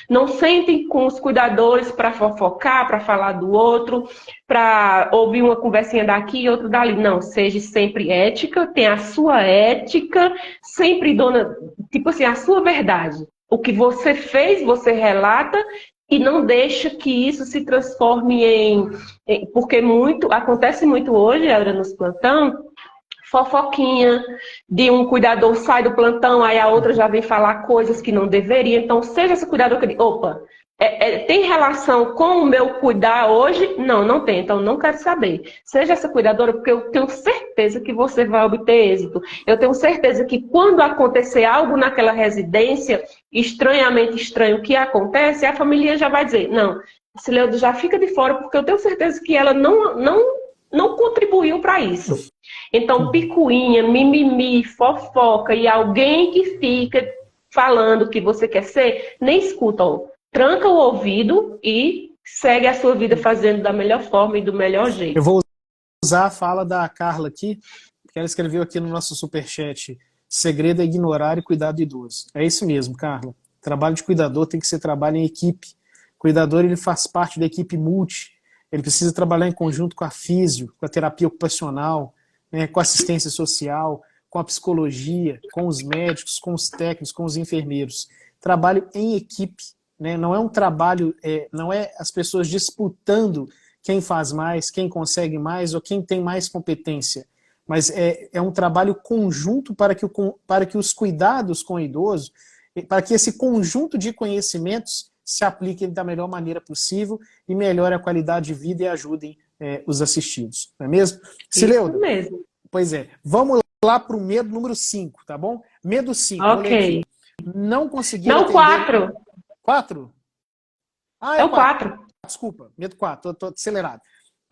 S2: não sentem com os cuidadores para fofocar, para falar do outro, para ouvir uma conversinha daqui e outra dali. Não, seja sempre ética, tenha a sua ética, sempre dona, tipo assim, a sua verdade. O que você fez, você relata e não deixa que isso se transforme porque acontece muito hoje, era nos plantão, fofoquinha de um cuidador sai do plantão, aí a outra já vem falar coisas que não deveria. Então, seja esse cuidador que diz, opa, tem relação com o meu cuidar hoje? Não, não tem. Então, não quero saber. Seja essa cuidadora, porque eu tenho certeza que você vai obter êxito. Eu tenho certeza que quando acontecer algo naquela residência, estranhamente estranho, que acontece, a família já vai dizer, não, esse Leudo já fica de fora, porque eu tenho certeza que ela não contribuiu para isso. Então, picuinha, mimimi, fofoca e alguém que fica falando que você quer ser, nem escuta, ó. Tranca o ouvido e segue a sua vida fazendo da melhor forma e do melhor jeito.
S1: Eu vou usar a fala da Carla aqui, que ela escreveu aqui no nosso superchat, segredo é ignorar e cuidar do idoso. É isso mesmo, Carla. Trabalho de cuidador tem que ser trabalho em equipe. Cuidador, ele faz parte da equipe multi. Ele precisa trabalhar em conjunto com a físio, com a terapia ocupacional, né, com a assistência social, com a psicologia, com os médicos, com os técnicos, com os enfermeiros. Trabalho em equipe. Né? Não é um trabalho, não é as pessoas disputando quem faz mais, quem consegue mais ou quem tem mais competência, mas é um trabalho conjunto para que os cuidados com o idoso, para que esse conjunto de conhecimentos se apliquem da melhor maneira possível e melhore a qualidade de vida e ajudem os assistidos, não é mesmo?
S2: Isso mesmo.
S1: Pois é. Vamos lá para o medo número 5, tá bom? Medo 5.
S2: Ok.
S1: Não conseguir
S2: Não,
S1: atender...
S2: 4.
S1: 4?
S2: É o 4.
S1: Desculpa, medo 4, estou acelerado.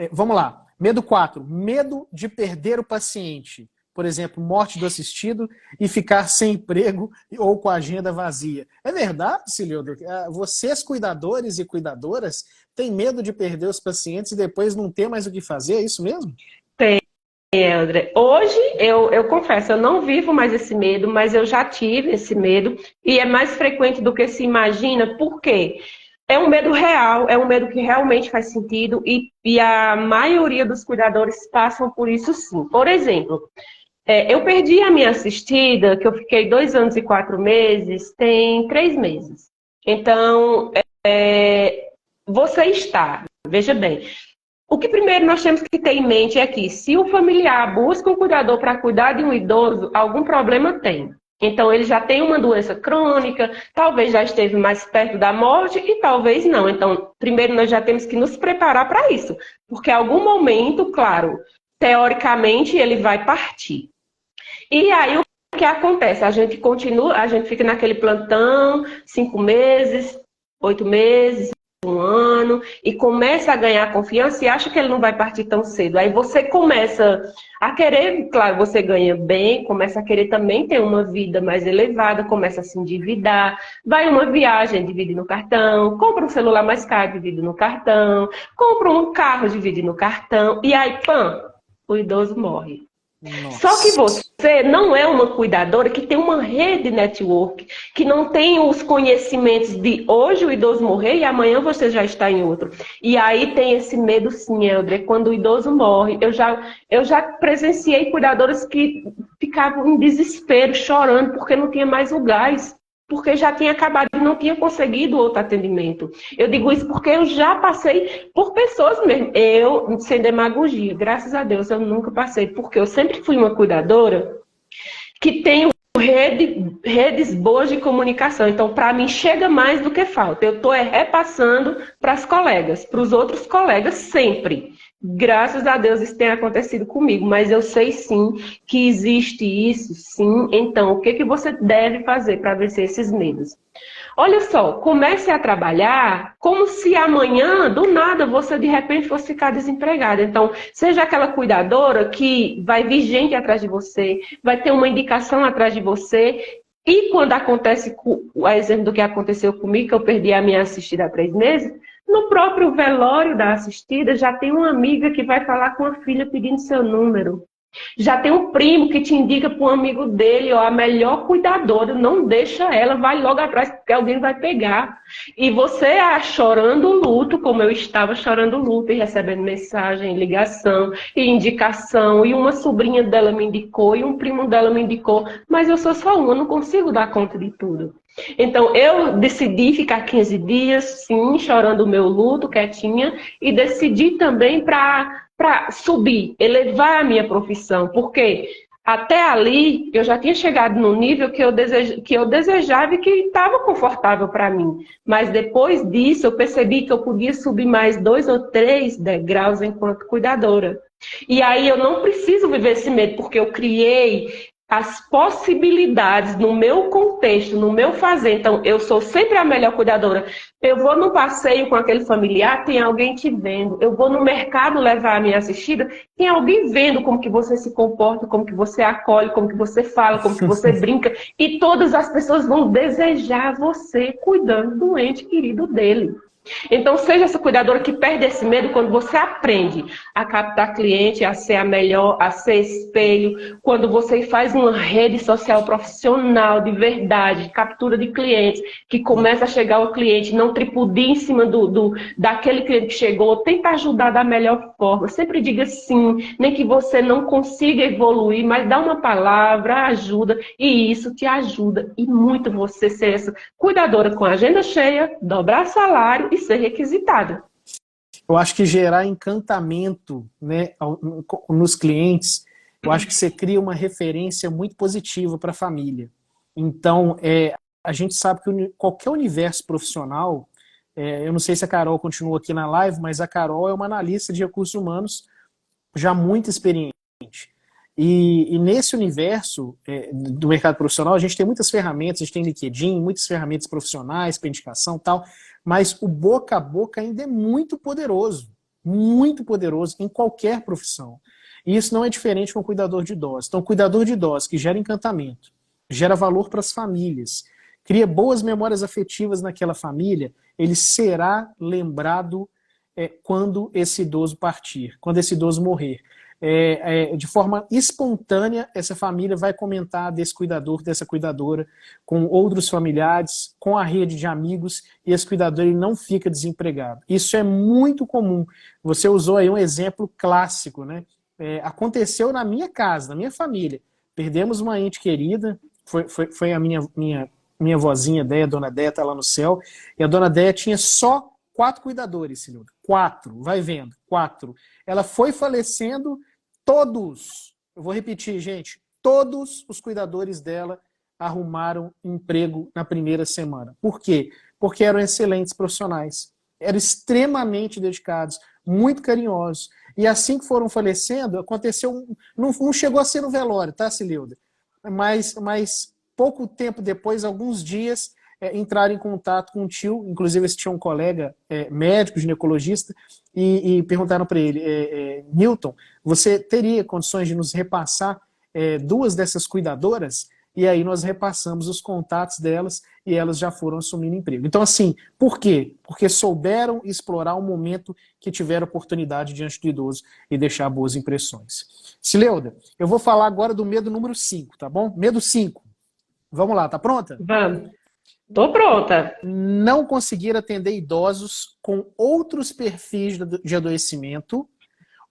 S1: Vamos lá. Medo 4. Medo de perder o paciente. Por exemplo, morte do assistido e ficar sem emprego ou com a agenda vazia. É verdade, Cileudo? Vocês, cuidadores e cuidadoras, têm medo de perder os pacientes e depois não ter mais o que fazer? É isso mesmo?
S2: Tem, André. Hoje, eu confesso, eu não vivo mais esse medo, mas eu já tive esse medo e é mais frequente do que se imagina. Por quê? é um medo real, é um medo que realmente faz sentido e a maioria dos cuidadores passam por isso sim. Por exemplo, eu perdi a minha assistida, que eu fiquei 2 anos e 4 meses, tem 3 meses. Então, você está, veja bem, o que primeiro nós temos que ter em mente é que se o familiar busca um cuidador para cuidar de um idoso, algum problema tem. Então, ele já tem uma doença crônica, talvez já esteve mais perto da morte e talvez não. Então, primeiro nós já temos que nos preparar para isso, porque em algum momento, claro, teoricamente ele vai partir. E aí o que acontece? A gente continua, a gente fica naquele plantão, 5 meses, 8 meses, 1 ano, e começa a ganhar confiança e acha que ele não vai partir tão cedo. Aí você começa a querer, claro, você ganha bem, começa a querer também ter uma vida mais elevada, começa a se endividar, vai uma viagem, divide no cartão, compra um celular mais caro, divide no cartão, compra um carro, divide no cartão, e aí, pã, o idoso morre. Só que
S1: Nossa.
S2: você não é uma cuidadora que tem uma rede network, que não tem os conhecimentos de hoje o idoso morrer e amanhã você já está em outro. E aí tem esse medo sim, Eldre, quando o idoso morre. Eu já presenciei cuidadoras que ficavam em desespero, chorando, porque não tinha mais o gás. Porque já tinha acabado e não tinha conseguido outro atendimento. Eu digo isso porque eu já passei por pessoas mesmo. Eu, sem demagogia, graças a Deus, eu nunca passei. Porque eu sempre fui uma cuidadora que tenho redes boas de comunicação. Então, para mim, chega mais do que falta. Eu estou repassando para as colegas, para os outros colegas, sempre. Graças a Deus isso tem acontecido comigo, mas eu sei sim que existe isso, sim. Então, o que, que você deve fazer para vencer esses medos? Olha só, comece a trabalhar como se amanhã, do nada, você de repente fosse ficar desempregada. Então, seja aquela cuidadora que vai vir gente atrás de você, vai ter uma indicação atrás de você. E quando acontece, o exemplo do que aconteceu comigo, que eu perdi a minha assistida há 3 meses, no próprio velório da assistida já tem uma amiga que vai falar com a filha pedindo seu número. Já tem um primo que te indica para um amigo dele, ó, a melhor cuidadora, não deixa ela, vai logo atrás, porque alguém vai pegar. E você chorando o luto, como eu estava chorando o luto, e recebendo mensagem, ligação, e indicação, e uma sobrinha dela me indicou, e um primo dela me indicou, mas eu sou só uma, não consigo dar conta de tudo. Então, eu decidi ficar 15 dias, sim, chorando o meu luto, quietinha, e decidi também para subir, elevar a minha profissão, porque até ali eu já tinha chegado no nível que eu desejava e que estava confortável para mim. Mas depois disso eu percebi que eu podia subir mais 2 ou 3 degraus enquanto cuidadora. E aí eu não preciso viver esse medo, porque eu criei as possibilidades no meu contexto, no meu fazer. Então, eu sou sempre a melhor cuidadora. Eu vou no passeio com aquele familiar, tem alguém te vendo. Eu vou no mercado levar a minha assistida, tem alguém vendo como que você se comporta, como que você acolhe, como que você fala, como que você brinca. E todas as pessoas vão desejar você cuidando do ente querido dele. Então, seja essa cuidadora que perde esse medo quando você aprende a captar cliente, a ser a melhor, a ser espelho, quando você faz uma rede social profissional de verdade, captura de clientes, que começa a chegar ao cliente, não tripudia em cima daquele cliente que chegou, tenta ajudar da melhor forma, sempre diga sim, nem que você não consiga evoluir, mas dá uma palavra, ajuda, e isso te ajuda, e muito você ser essa cuidadora com a agenda cheia, dobrar salário e ser requisitada.
S1: Eu acho que gerar encantamento, né, nos clientes, eu acho que você cria uma referência muito positiva para a família. Então, a gente sabe que qualquer universo profissional, eu não sei se a Carol continua aqui na live, mas a Carol é uma analista de recursos humanos já muito experiente. E nesse universo do mercado profissional, a gente tem muitas ferramentas, a gente tem LinkedIn, muitas ferramentas profissionais para indicação e tal, mas o boca a boca ainda é muito poderoso em qualquer profissão. E isso não é diferente com o cuidador de idosos. Então, o cuidador de idosos que gera encantamento, gera valor para as famílias, cria boas memórias afetivas naquela família, ele será lembrado quando esse idoso partir, quando esse idoso morrer. de forma espontânea, essa família vai comentar desse cuidador, dessa cuidadora, com outros familiares, com a rede de amigos, e esse cuidador ele não fica desempregado. Isso é muito comum. Você usou aí um exemplo clássico, né? Aconteceu na minha casa, na minha família. Perdemos uma ente querida, foi a minha vozinha Déia, a dona Déia está lá no céu, e a dona Déia tinha só 4 cuidadores, Sililda. 4, vai vendo, 4. Ela foi falecendo, todos, eu vou repetir, gente, todos os cuidadores dela arrumaram emprego na primeira semana. Por quê? Porque eram excelentes profissionais, eram extremamente dedicados, muito carinhosos. E assim que foram falecendo, aconteceu, não chegou a ser no velório, tá, Sililda? Mas pouco tempo depois, alguns dias, entraram em contato com o tio, inclusive esse tio é um colega médico, ginecologista, e perguntaram para ele, Newton, você teria condições de nos repassar 2 dessas cuidadoras? E aí nós repassamos os contatos delas e elas já foram assumindo emprego. Então, assim, por quê? Porque souberam explorar o momento que tiveram oportunidade diante do idoso e deixar boas impressões. Sileuda, eu vou falar agora do medo número 5, tá bom? Medo 5. Vamos lá, tá pronta?
S2: Vamos. Tô pronta.
S1: Não conseguir atender idosos com outros perfis de adoecimento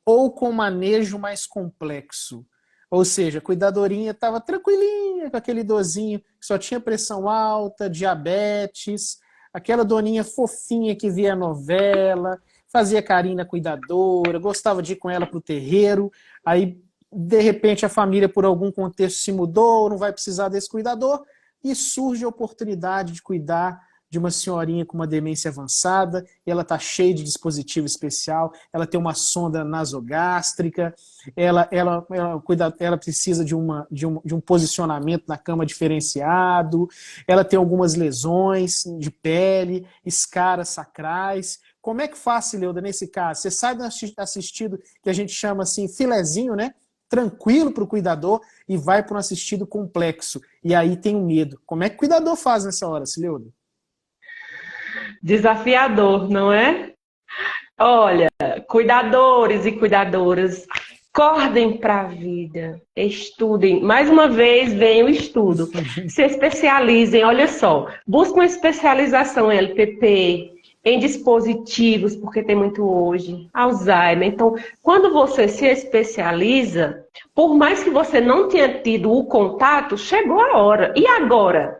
S1: ou com manejo mais complexo. Ou seja, a cuidadorinha estava tranquilinha com aquele idosinho que só tinha pressão alta, diabetes, aquela doninha fofinha que via a novela, fazia carinho na cuidadora, gostava de ir com ela para o terreiro, aí de repente a família por algum contexto se mudou, não vai precisar desse cuidador, e surge a oportunidade de cuidar de uma senhorinha com uma demência avançada, e ela está cheia de dispositivo especial, ela tem uma sonda nasogástrica, ela precisa de um posicionamento na cama diferenciado, ela tem algumas lesões de pele, escaras sacrais. Como é que faz, Sileuda, nesse caso? Você sai do assistido que a gente chama assim, filezinho, né? Tranquilo para o cuidador e vai para um assistido complexo. E aí tem o medo. Como é que o cuidador faz nessa hora, Sileuda?
S2: Desafiador, não é? Olha, cuidadores e cuidadoras, acordem para a vida, estudem. Mais uma vez, vem o estudo. Se especializem, olha só, busquem uma especialização em LPP, em dispositivos, porque tem muito hoje, Alzheimer. Então, quando você se especializa, por mais que você não tenha tido o contato, chegou a hora. E agora?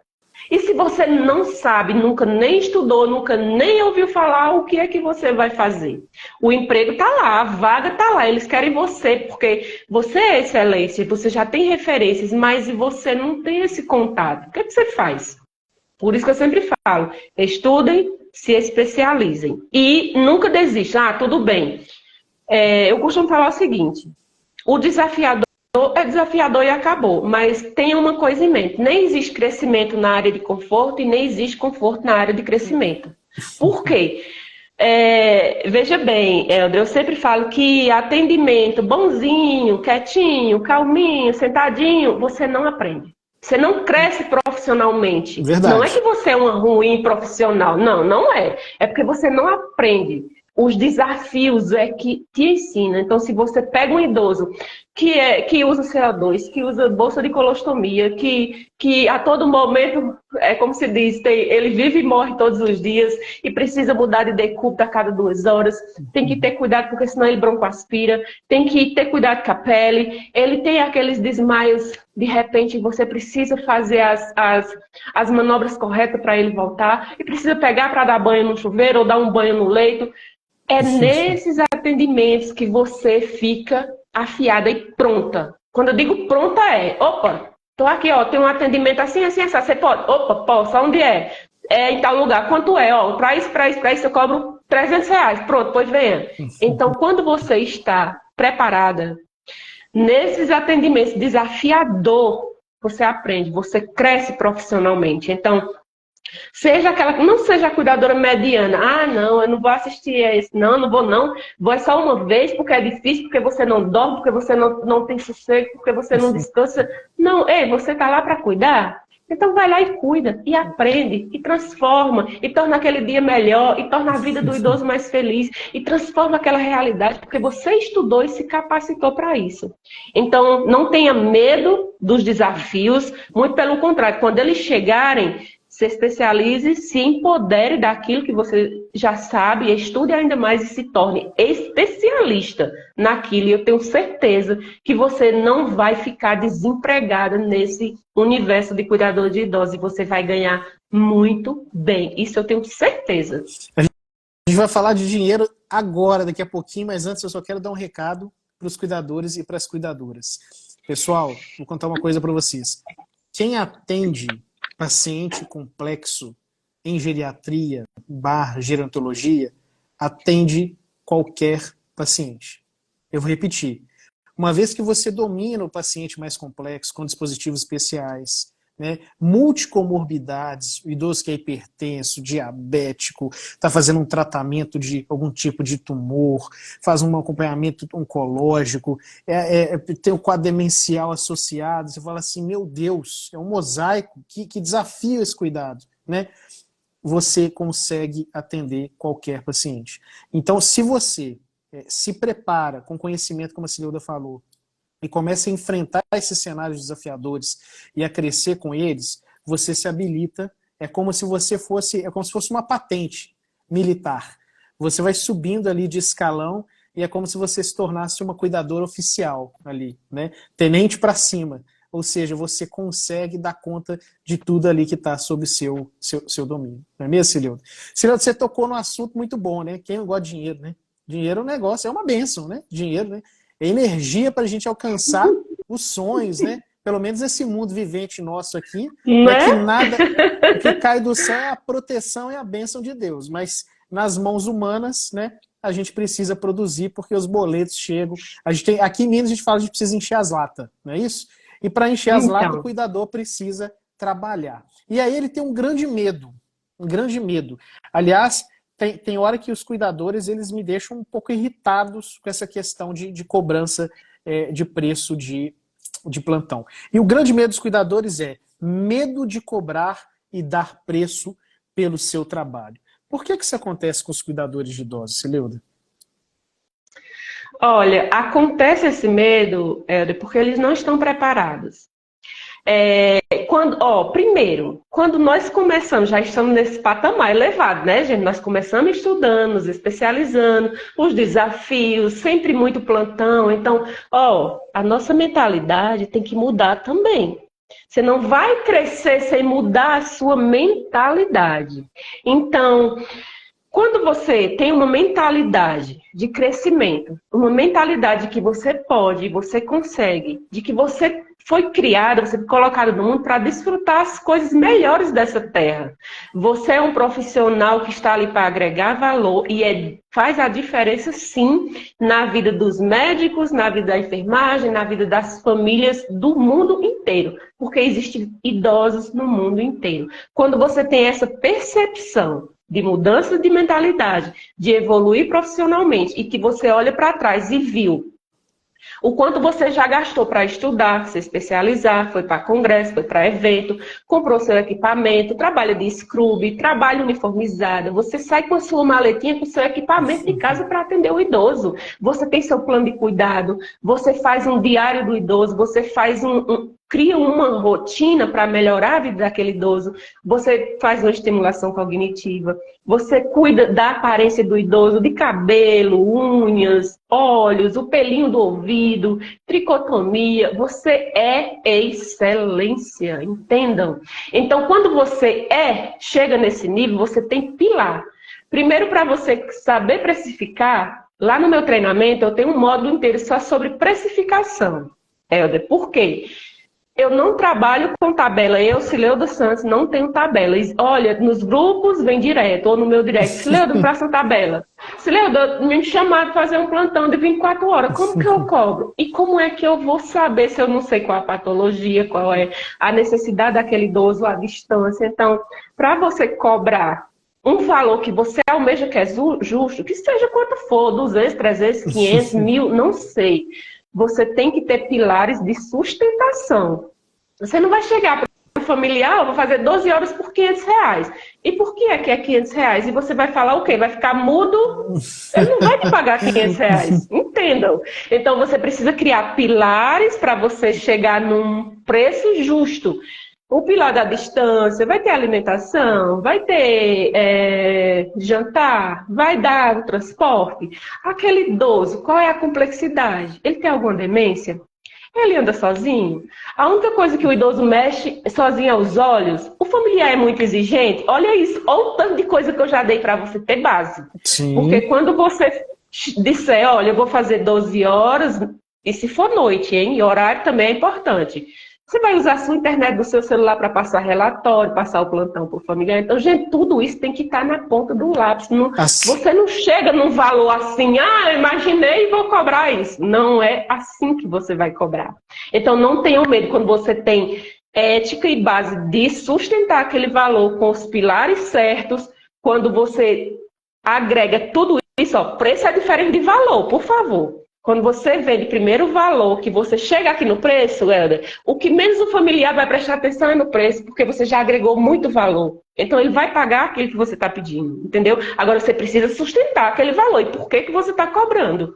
S2: E se você não sabe, nunca nem estudou, nunca nem ouviu falar, o que é que você vai fazer? O emprego está lá, a vaga está lá, eles querem você, porque você é excelência, você já tem referências, mas você não tem esse contato. O que é que você faz? Por isso que eu sempre falo, estudem, se especializem. E nunca desistam. Ah, tudo bem. Eu costumo falar o seguinte, o desafiador é desafiador e acabou, mas tenha uma coisa em mente, nem existe crescimento na área de conforto e nem existe conforto na área de crescimento. Por quê? Veja bem, Helder, eu sempre falo que atendimento bonzinho, quietinho, calminho, sentadinho, você não aprende. Você não cresce profissionalmente.
S1: Verdade.
S2: Não é que você é uma ruim profissional, não, não é. É porque você não aprende. Os desafios é que te ensina. Então, se você pega um idoso que usa CO2, que usa bolsa de colostomia, que a todo momento, é como se diz, ele vive e morre todos os dias e precisa mudar de decúbito a cada 2 horas, tem que ter cuidado porque senão ele broncoaspira, tem que ter cuidado com a pele, ele tem aqueles desmaios, de repente você precisa fazer as manobras corretas para ele voltar e precisa pegar para dar banho no chuveiro ou dar um banho no leito. É nesses atendimentos que você fica afiada e pronta. Quando eu digo pronta opa, tô aqui, ó, tem um atendimento assim, assim, assim, você pode? Opa, posso, onde é? É em tal lugar, quanto é? Ó, para isso eu cobro R$300, pronto, pois venha. Então, quando você está preparada, nesses atendimentos desafiador, você aprende, você cresce profissionalmente. Então, não seja a cuidadora mediana. Ah, não, eu não vou assistir esse. Não, não vou não. Vou só uma vez porque é difícil, porque você não dorme, porque você não tem sossego, porque você não descansa. Não, ei, você tá lá para cuidar? Então vai lá e cuida, e aprende, e transforma, e torna aquele dia melhor, e torna a vida do idoso mais feliz, e transforma aquela realidade, porque você estudou e se capacitou para isso. Então não tenha medo dos desafios, muito pelo contrário, quando eles chegarem, se especialize, se empodere daquilo que você já sabe, estude ainda mais e se torne especialista naquilo. E eu tenho certeza que você não vai ficar desempregada nesse universo de cuidador de idosos e você vai ganhar muito bem. Isso eu tenho certeza.
S1: A gente vai falar de dinheiro agora, daqui a pouquinho, mas antes eu só quero dar um recado para os cuidadores e para as cuidadoras. Pessoal, vou contar uma coisa para vocês. Quem atende paciente complexo em geriatria / gerontologia atende qualquer paciente. Eu vou repetir. Uma vez que você domina o paciente mais complexo com dispositivos especiais, né, multicomorbidades, o idoso que é hipertenso, diabético, está fazendo um tratamento de algum tipo de tumor, faz um acompanhamento oncológico, tem o quadro demencial associado, você fala assim, meu Deus, é um mosaico, que desafio esse cuidado, né? Você consegue atender qualquer paciente. Então, se você se prepara com conhecimento, como a Cileuda falou, e começa a enfrentar esses cenários desafiadores e a crescer com eles, você se habilita, é como se fosse uma patente militar. Você vai subindo ali de escalão e é como se você se tornasse uma cuidadora oficial ali, né? Tenente para cima. Ou seja, você consegue dar conta de tudo ali que está sob seu domínio. Não é mesmo, Cileuda? Cileuda, você tocou num assunto muito bom, né? Quem não gosta de dinheiro, né? Dinheiro é um negócio, é uma bênção, né? Dinheiro, né? É energia para a gente alcançar os sonhos, né? Pelo menos esse mundo vivente nosso aqui, não é que nada, o que cai do céu é a proteção e a bênção de Deus, mas nas mãos humanas, né? A gente precisa produzir porque os boletos chegam. Aqui em Minas a gente fala que a gente precisa encher as latas, não é isso? E para encher as latas, o cuidador precisa trabalhar. E aí ele tem um grande medo. Aliás, tem hora que os cuidadores eles me deixam um pouco irritados com essa questão de cobrança de preço de plantão. E o grande medo dos cuidadores é medo de cobrar e dar preço pelo seu trabalho. Por que isso acontece com os cuidadores de idosos, Cileuda?
S2: Olha, acontece esse medo, Helder, porque eles não estão preparados. Primeiro, quando nós começamos, já estamos nesse patamar elevado, né, gente? Nós começamos estudando, nos especializando, os desafios, sempre muito plantão. Então, a nossa mentalidade tem que mudar também. Você não vai crescer sem mudar a sua mentalidade. Então, quando você tem uma mentalidade de crescimento, uma mentalidade que você pode, você consegue, de que você foi criado, você foi colocado no mundo para desfrutar as coisas melhores dessa terra. Você é um profissional que está ali para agregar valor e faz a diferença, sim, na vida dos médicos, na vida da enfermagem, na vida das famílias do mundo inteiro. Porque existem idosos no mundo inteiro. Quando você tem essa percepção de mudança de mentalidade, de evoluir profissionalmente, e que você olha para trás e viu o quanto você já gastou para estudar, se especializar, foi para congresso, foi para evento, comprou seu equipamento, trabalha de scrub, trabalha uniformizada, você sai com a sua maletinha, com o seu equipamento de casa para atender o idoso. Você tem seu plano de cuidado, você faz um diário do idoso, você faz cria uma rotina para melhorar a vida daquele idoso, você faz uma estimulação cognitiva, você cuida da aparência do idoso, de cabelo, unhas, olhos, o pelinho do ouvido, tricotomia, você é excelência, entendam? Então, quando você chega nesse nível, você tem pilar. Primeiro, para você saber precificar, lá no meu treinamento eu tenho um módulo inteiro só sobre precificação. Helder, por quê? Eu não trabalho com tabela. Eu, Cileuda Santos, não tenho tabela. Olha, nos grupos vem direto, ou no meu direct. Cileuda, me passa uma tabela. Cileuda, me chamaram para fazer um plantão de 24 horas. Como que eu cobro? E como é que eu vou saber se eu não sei qual a patologia, qual é a necessidade daquele idoso, a distância? Então, para você cobrar um valor que você almeja que é justo, que seja quanto for, 200, 300, 500, 1000, não sei. Você tem que ter pilares de sustentação. Você não vai chegar para o familiar, eu vou fazer 12 horas por R$ 500. E por que é R$ 500? E você vai falar o quê? Vai ficar mudo? Ele não vai te pagar R$ 500. Entendam? Então, você precisa criar pilares para você chegar num preço justo. O pilar da distância, vai ter alimentação, vai ter jantar, vai dar o transporte. Aquele idoso, qual é a complexidade? Ele tem alguma demência? Ele anda sozinho? A única coisa que o idoso mexe sozinho aos olhos, o familiar é muito exigente. Olha isso, olha o tanto de coisa que eu já dei para você ter base.
S1: Sim.
S2: Porque quando você disser, olha, eu vou fazer 12 horas, e se for noite, hein? E horário também é importante. Você vai usar a sua internet do seu celular para passar relatório, passar o plantão para o familiar. Então, gente, tudo isso tem que estar na ponta do lápis. Você não chega num valor assim, eu imaginei e vou cobrar isso. Não é assim que você vai cobrar. Então, não tenham medo quando você tem ética e base de sustentar aquele valor com os pilares certos. Quando você agrega tudo isso, preço é diferente de valor, por favor. Quando você vende primeiro o valor, que você chega aqui no preço, Helder, o que menos o familiar vai prestar atenção é no preço, porque você já agregou muito valor. Então, ele vai pagar aquilo que você está pedindo, entendeu? Agora, você precisa sustentar aquele valor. E por que você está cobrando?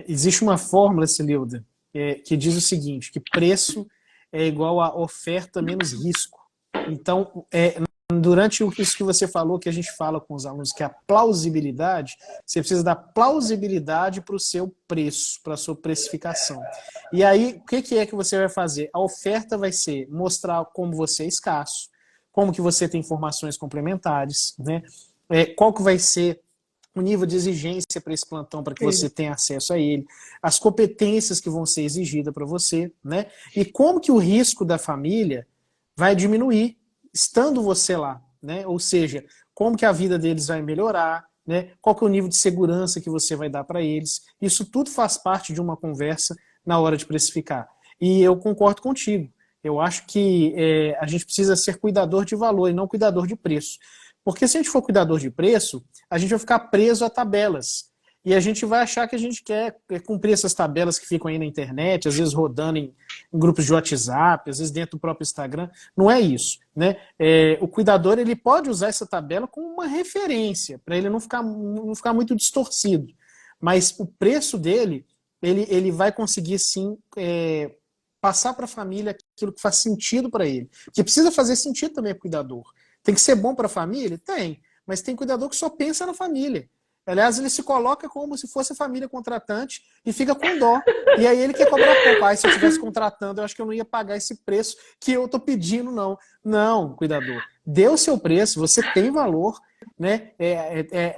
S1: Existe uma fórmula, Celilda, que diz o seguinte, que preço é igual a oferta menos risco. Então, durante isso que você falou, que a gente fala com os alunos, que é a plausibilidade, você precisa dar plausibilidade para o seu preço, para a sua precificação. E aí, o que é que você vai fazer? A oferta vai ser mostrar como você é escasso, como que você tem informações complementares, né? Qual que vai ser o nível de exigência para esse plantão, para que você tenha acesso a ele, as competências que vão ser exigidas para você, né? E como que o risco da família vai diminuir estando você lá, né? Ou seja, como que a vida deles vai melhorar, né? Qual que é o nível de segurança que você vai dar para eles. Isso tudo faz parte de uma conversa na hora de precificar. E eu concordo contigo. Eu acho que a gente precisa ser cuidador de valor e não cuidador de preço. Porque se a gente for cuidador de preço, a gente vai ficar preso a tabelas. E a gente vai achar que a gente quer cumprir essas tabelas que ficam aí na internet, às vezes rodando em grupos de WhatsApp, às vezes dentro do próprio Instagram. Não é isso, né? O cuidador, ele pode usar essa tabela como uma referência, para ele não ficar muito distorcido. Mas o preço dele, ele vai conseguir, sim, passar para a família aquilo que faz sentido para ele. Porque precisa fazer sentido também para o cuidador. Tem que ser bom para a família? Tem. Mas tem cuidador que só pensa na família. Aliás, ele se coloca como se fosse a família contratante e fica com dó. E aí ele quer cobrar pouco. Se eu estivesse contratando, eu acho que eu não ia pagar esse preço que eu estou pedindo, não. Não, cuidador. Dê o seu preço, você tem valor, né?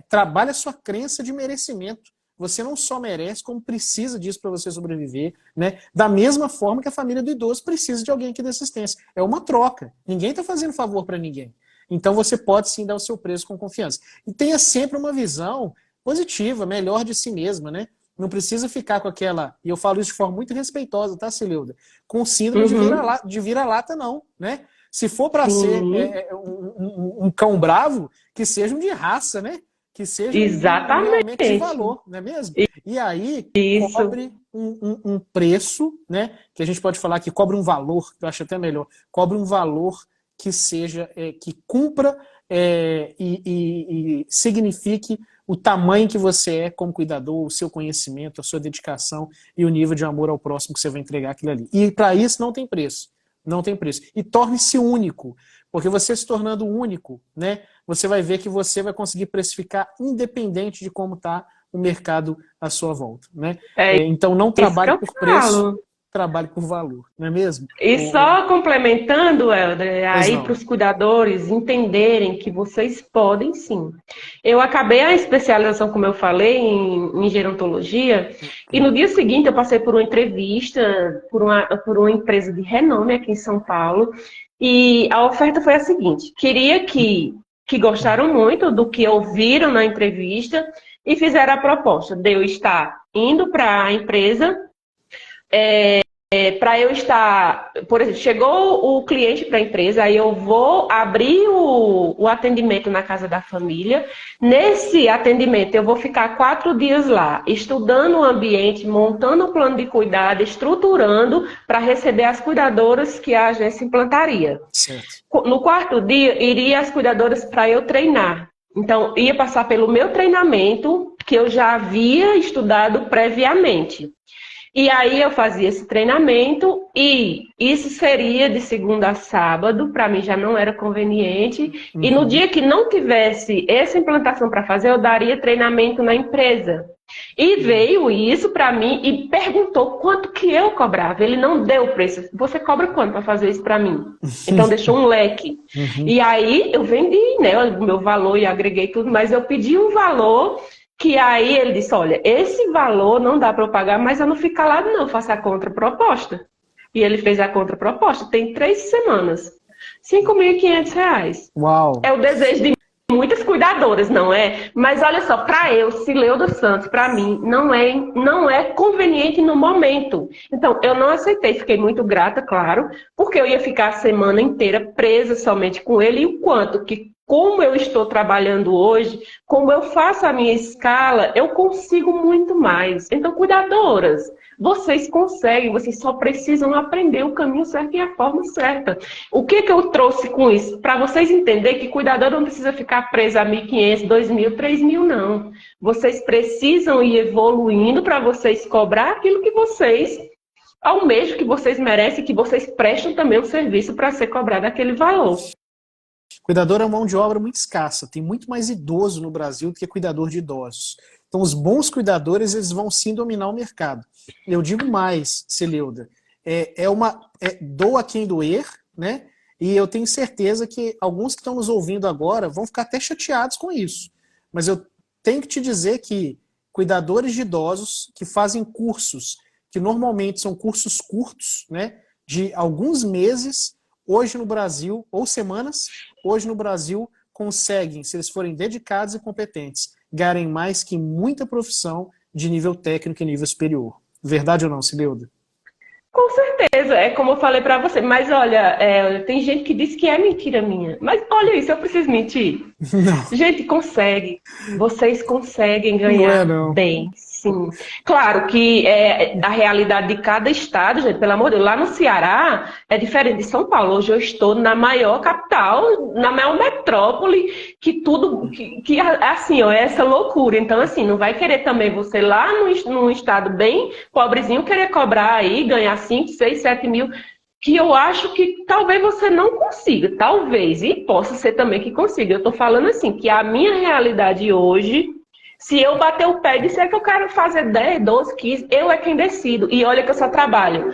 S1: Trabalhe a sua crença de merecimento. Você não só merece, como precisa disso para você sobreviver, né? Da mesma forma que a família do idoso precisa de alguém aqui de assistência. É uma troca. Ninguém está fazendo favor para ninguém. Então você pode sim dar o seu preço com confiança. E tenha sempre uma visão positiva, melhor de si mesma, né? Não precisa ficar com aquela, e eu falo isso de forma muito respeitosa, tá, Celilda? Com síndrome de vira-lata, não, né? Se for para ser um cão bravo, que seja um de raça, né? Que seja realmente de valor, não é mesmo? E aí, cobre um preço, né? Que a gente pode falar que cobre um valor, que eu acho até melhor, cobre um valor que seja, que cumpra e signifique o tamanho que você é como cuidador, o seu conhecimento, a sua dedicação e o nível de amor ao próximo que você vai entregar aquilo ali. E para isso não tem preço. Não tem preço. E torne-se único, porque você se tornando único, né, você vai ver que você vai conseguir precificar independente de como está o mercado à sua volta, né? Então não trabalhe por preço, trabalhe por valor, não é mesmo?
S2: E só complementando, Helder, aí para os cuidadores entenderem que vocês podem sim. Eu acabei a especialização, como eu falei, em gerontologia, e no dia seguinte eu passei por uma entrevista por uma empresa de renome aqui em São Paulo, e a oferta foi a seguinte: queria que gostaram muito do que ouviram na entrevista e fizeram a proposta de eu estar indo para a empresa, para eu estar, por exemplo, chegou o cliente para a empresa, aí eu vou abrir o atendimento na casa da família. Nesse atendimento, eu vou ficar 4 dias lá, estudando o ambiente, montando o plano de cuidado, estruturando para receber as cuidadoras que a agência implantaria.
S1: Certo.
S2: No quarto dia, iria as cuidadoras para eu treinar. Então, ia passar pelo meu treinamento, que eu já havia estudado previamente. E aí eu fazia esse treinamento e isso seria de segunda a sábado, para mim já não era conveniente. E no dia que não tivesse essa implantação para fazer, eu daria treinamento na empresa. E veio isso para mim e perguntou quanto que eu cobrava. Ele não deu preço. Você cobra quanto para fazer isso para mim? Então deixou um leque. E aí eu vendi, né, o meu valor e agreguei tudo, mas eu pedi um valor que aí ele disse, olha, esse valor não dá para eu pagar, mas eu não fico calado não, eu faço a contraproposta. E ele fez a contraproposta, tem 3 semanas. R$ 5.500.
S1: Uau!
S2: É o desejo de muitas cuidadoras, não é? Mas olha só, para eu, Cileuda Santos, para mim, não é conveniente no momento. Então, eu não aceitei, fiquei muito grata, claro, porque eu ia ficar a semana inteira presa somente com ele, e o quanto que, como eu estou trabalhando hoje, como eu faço a minha escala, eu consigo muito mais. Então, cuidadoras, vocês conseguem, vocês só precisam aprender o caminho certo e a forma certa. O que eu trouxe com isso? Para vocês entenderem que cuidadora não precisa ficar presa a 1.500, 2.000, 3.000, não. Vocês precisam ir evoluindo para vocês cobrar aquilo que vocês almejam, que vocês merecem, que vocês prestam também um serviço para ser cobrado aquele valor.
S1: Cuidador é uma mão de obra muito escassa. Tem muito mais idoso no Brasil do que cuidador de idosos. Então, os bons cuidadores, eles vão sim dominar o mercado. Eu digo mais, Cileuda, doa quem doer, né? E eu tenho certeza que alguns que estão nos ouvindo agora vão ficar até chateados com isso. Mas eu tenho que te dizer que cuidadores de idosos que fazem cursos, que normalmente são cursos curtos, né? De alguns meses, hoje no Brasil, ou semanas, hoje no Brasil, conseguem, se eles forem dedicados e competentes, ganharem mais que muita profissão de nível técnico e nível superior. Verdade ou não, Cileuda?
S2: Com certeza, é como eu falei para você. Mas olha, tem gente que diz que é mentira minha. Mas olha isso, eu preciso mentir?
S1: Não.
S2: Gente, consegue. Vocês conseguem ganhar
S1: Não.
S2: bem, sim. Claro que a realidade de cada estado, gente, pelo amor de Deus, lá no Ceará é diferente de São Paulo. Hoje eu estou na maior capital, na maior metrópole, que tudo, que assim, ó, é essa loucura. Então, assim, não vai querer também você lá num estado bem pobrezinho querer cobrar aí, ganhar 5, 6, 7 mil, que eu acho que talvez você não consiga, talvez, e possa ser também que consiga. Eu estou falando assim, que a minha realidade hoje, se eu bater o pé e disser que eu quero fazer 10, 12, 15, eu é quem decido. E olha que eu só trabalho.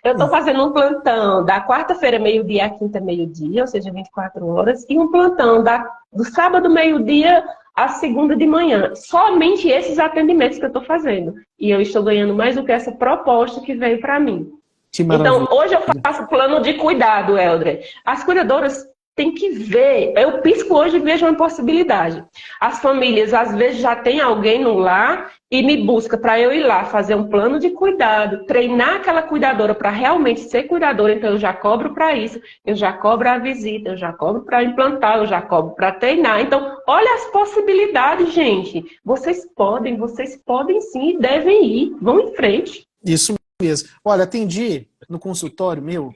S2: Eu estou fazendo um plantão da quarta-feira, meio-dia, à quinta, meio-dia, ou seja, 24 horas, e um plantão do sábado, meio-dia, à segunda de manhã. Somente esses atendimentos que eu estou fazendo. E eu estou ganhando mais do que essa proposta que veio para mim.
S1: Que maravilha.
S2: Então, hoje eu faço plano de cuidado, Eldre. As cuidadoras têm que ver. Eu pisco hoje e vejo uma possibilidade. As famílias, às vezes, já tem alguém no lar e me busca para eu ir lá fazer um plano de cuidado, treinar aquela cuidadora para realmente ser cuidadora. Então, eu já cobro para isso, eu já cobro a visita, eu já cobro para implantar, eu já cobro para treinar. Então, olha as possibilidades, gente. Vocês podem sim e devem ir. Vão em frente.
S1: Isso mesmo. Olha, atendi no consultório meu,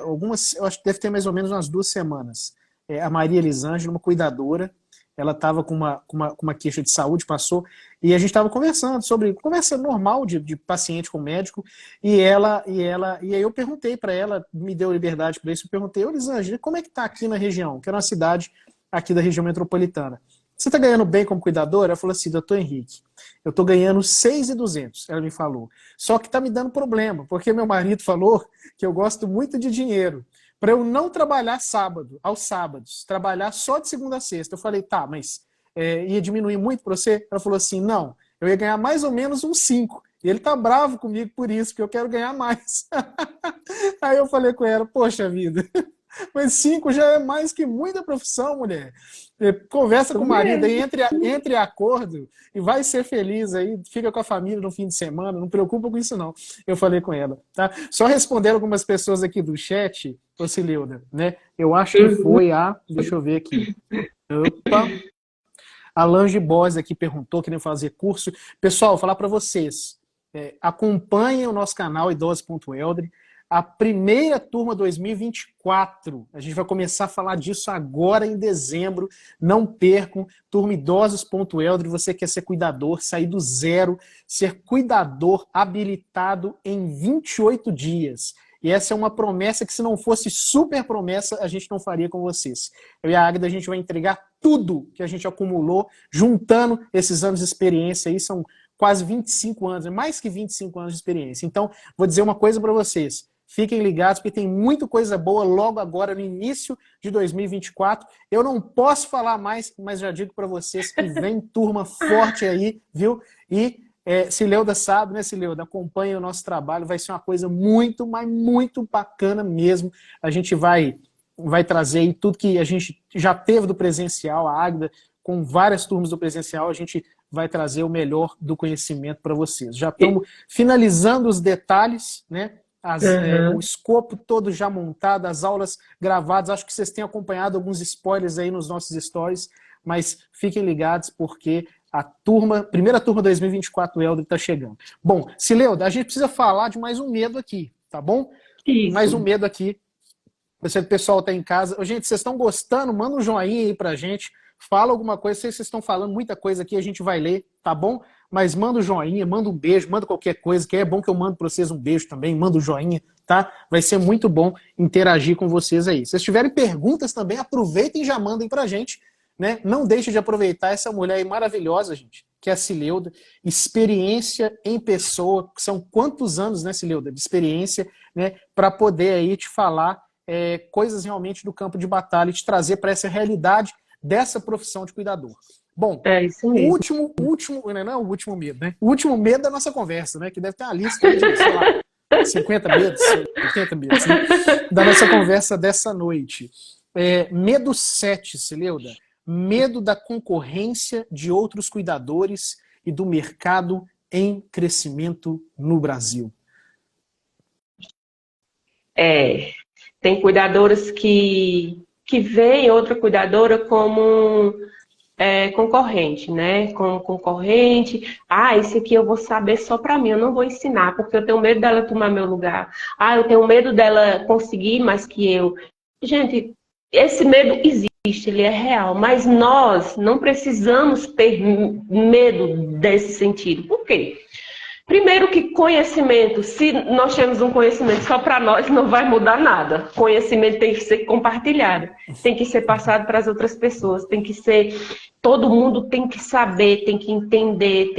S1: algumas, eu acho que deve ter mais ou menos umas 2 semanas. A Maria Elisângela, uma cuidadora, ela estava com uma queixa de saúde, passou, e a gente estava conversando sobre, conversa normal de paciente com médico, e aí eu perguntei para ela, me deu liberdade para isso, eu perguntei, Elisângela, como é que está aqui na região? Que é uma cidade aqui da região metropolitana. Você está ganhando bem como cuidadora? Ela falou assim, doutor Henrique, eu estou ganhando 6.200, ela me falou. Só que está me dando problema, porque meu marido falou que eu gosto muito de dinheiro, para eu não trabalhar aos sábados, trabalhar só de segunda a sexta. Eu falei, tá, mas ia diminuir muito para você? Ela falou assim, não, eu ia ganhar mais ou menos uns 5. E ele tá bravo comigo por isso, porque eu quero ganhar mais. Aí eu falei com ela, poxa vida, Mas 5 já é mais que muita profissão, mulher. Conversa com o marido aí, entre acordo e vai ser feliz aí, fica com a família no fim de semana, não preocupa com isso não. Eu falei com ela, tá? Só respondendo algumas pessoas aqui do chat, ô Cileuda, né? Eu acho que foi deixa eu ver aqui. Opa. A Lange Boss aqui perguntou, querendo fazer curso. Pessoal, vou falar para vocês, acompanhem o nosso canal Idosos.Eldre. A primeira turma 2024, a gente vai começar a falar disso agora em dezembro. Não percam, turma Idosos.Eldre. Você quer ser cuidador, sair do zero, ser cuidador habilitado em 28 dias. E essa é uma promessa que, se não fosse super promessa, a gente não faria com vocês. Eu e a Águida, a gente vai entregar tudo que a gente acumulou, juntando esses anos de experiência aí, são quase 25 anos, mais que 25 anos de experiência. Então, vou dizer uma coisa para vocês. Fiquem ligados, porque tem muita coisa boa logo agora, no início de 2024. Eu não posso falar mais, mas já digo para vocês que vem turma forte aí, viu? E Cileuda sabe, né, Cileuda? Acompanha o nosso trabalho, vai ser uma coisa muito, mas muito bacana mesmo. A gente vai trazer aí tudo que a gente já teve do presencial, a Águida, com várias turmas do presencial, a gente vai trazer o melhor do conhecimento para vocês. Já estamos finalizando os detalhes, né? O escopo todo já montado, as aulas gravadas. Acho que vocês têm acompanhado alguns spoilers aí nos nossos stories, mas fiquem ligados porque a primeira turma 2024 Eldre está chegando. Bom, Cileuda, a gente precisa falar de mais um medo aqui, tá bom?
S2: Isso.
S1: Mais um medo aqui. Eu sei que o pessoal está em casa. Gente, vocês estão gostando? Manda um joinha aí pra gente. Fala alguma coisa. Sei que vocês estão falando muita coisa aqui, a gente vai ler, tá bom? Mas manda um joinha, manda um beijo, manda qualquer coisa, que é bom que eu mando para vocês um beijo também, manda um joinha, tá? Vai ser muito bom interagir com vocês aí. Se vocês tiverem perguntas também, aproveitem e já mandem pra gente, né? Não deixe de aproveitar essa mulher aí maravilhosa, gente, que é a Cileuda. Experiência em pessoa, são quantos anos, né, Cileuda, de experiência, né, para poder aí te falar coisas realmente do campo de batalha e te trazer para essa realidade dessa profissão de cuidador. Bom,
S2: isso mesmo.
S1: o último, não é o último medo, né? O último medo da nossa conversa, né? Que deve ter uma lista de, sei lá, 50 medos, 80 medos, né? Da nossa conversa dessa noite. Medo 7, Cileuda. Medo da concorrência de outros cuidadores e do mercado em crescimento no Brasil.
S2: Tem cuidadoras que veem outra cuidadora como concorrente, né? Como concorrente. Esse aqui eu vou saber só para mim, eu não vou ensinar, porque eu tenho medo dela tomar meu lugar. Eu tenho medo dela conseguir mais que eu. Gente, esse medo existe, ele é real, mas nós não precisamos ter medo desse sentido. Por quê? Primeiro que conhecimento, se nós temos um conhecimento só para nós, não vai mudar nada. Conhecimento tem que ser compartilhado, tem que ser passado para as outras pessoas, tem que ser... Todo mundo tem que saber, tem que entender,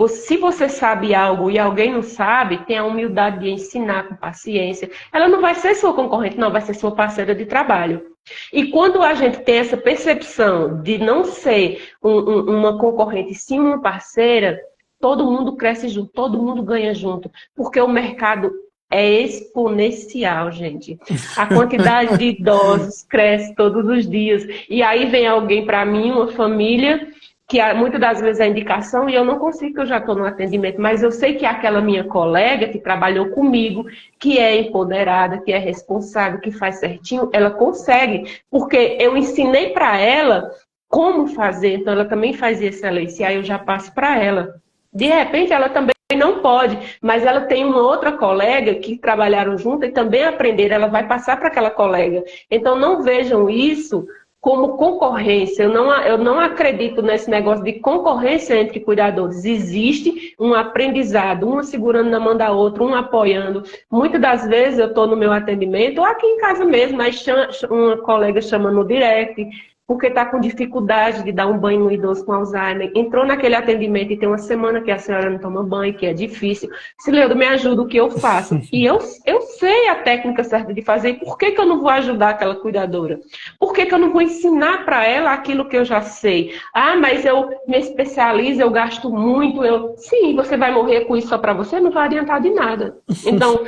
S2: se você sabe algo e alguém não sabe, tenha a humildade de ensinar com paciência. Ela não vai ser sua concorrente, não, vai ser sua parceira de trabalho. E quando a gente tem essa percepção de não ser uma concorrente, sim uma parceira, todo mundo cresce junto, todo mundo ganha junto, porque o mercado é exponencial, gente. A quantidade de idosos cresce todos os dias. E aí vem alguém para mim, uma família, que muitas das vezes é indicação, e eu não consigo, que eu já estou no atendimento, mas eu sei que aquela minha colega que trabalhou comigo, que é empoderada, que é responsável, que faz certinho, ela consegue, porque eu ensinei para ela como fazer, então ela também fazia excelência, e aí eu já passo para ela. De repente, ela também não pode, mas ela tem uma outra colega que trabalharam junto e também aprenderam, ela vai passar para aquela colega. Então, não vejam isso como concorrência. Eu não acredito nesse negócio de concorrência entre cuidadores. Existe um aprendizado, uma segurando na mão da outra, um apoiando. Muitas das vezes eu estou no meu atendimento, ou aqui em casa mesmo, mas uma colega chama no direct, porque está com dificuldade de dar um banho no idoso com Alzheimer, entrou naquele atendimento e tem uma semana que a senhora não toma banho, que é difícil. Cileuda, me ajuda, o que eu faço? E eu sei a técnica certa de fazer, e por que eu não vou ajudar aquela cuidadora? Por que eu não vou ensinar para ela aquilo que eu já sei? Mas eu me especializo, eu gasto muito. Sim, você vai morrer com isso só para você? Não vai adiantar de nada. Então,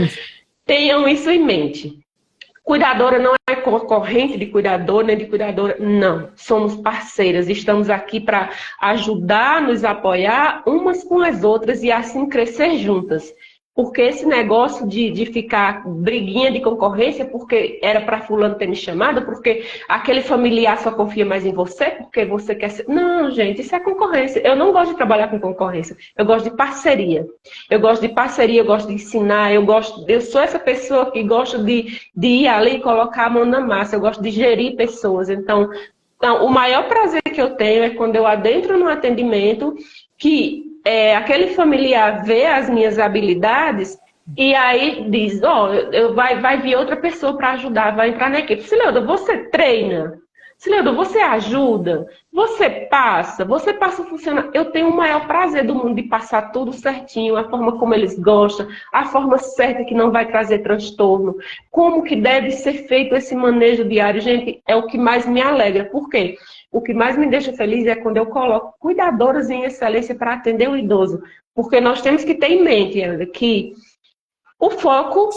S2: tenham isso em mente. Cuidadora não é é concorrente de cuidador nem de cuidadora, não. Somos parceiras, estamos aqui para ajudar, nos apoiar umas com as outras e assim crescer juntas. Porque esse negócio de ficar briguinha de concorrência, porque era para fulano ter me chamado, porque aquele familiar só confia mais em você, porque você quer ser... Não, gente, isso é concorrência. Eu não gosto de trabalhar com concorrência. Eu gosto de parceria. Eu gosto de parceria, eu gosto de ensinar, eu sou essa pessoa que gosta de ir ali e colocar a mão na massa. Eu gosto de gerir pessoas. Então, o maior prazer que eu tenho é quando eu adentro no atendimento que aquele familiar vê as minhas habilidades e aí diz, vai vir outra pessoa para ajudar, vai entrar na equipe. Cileuda, você treina? Cileuda, você ajuda? Você passa a funcionar. Eu tenho o maior prazer do mundo de passar tudo certinho, a forma como eles gostam, a forma certa que não vai trazer transtorno, como que deve ser feito esse manejo diário. Gente, é o que mais me alegra. Por quê? O que mais me deixa feliz é quando eu coloco cuidadoras em excelência para atender o idoso. Porque nós temos que ter em mente, Ana, que o foco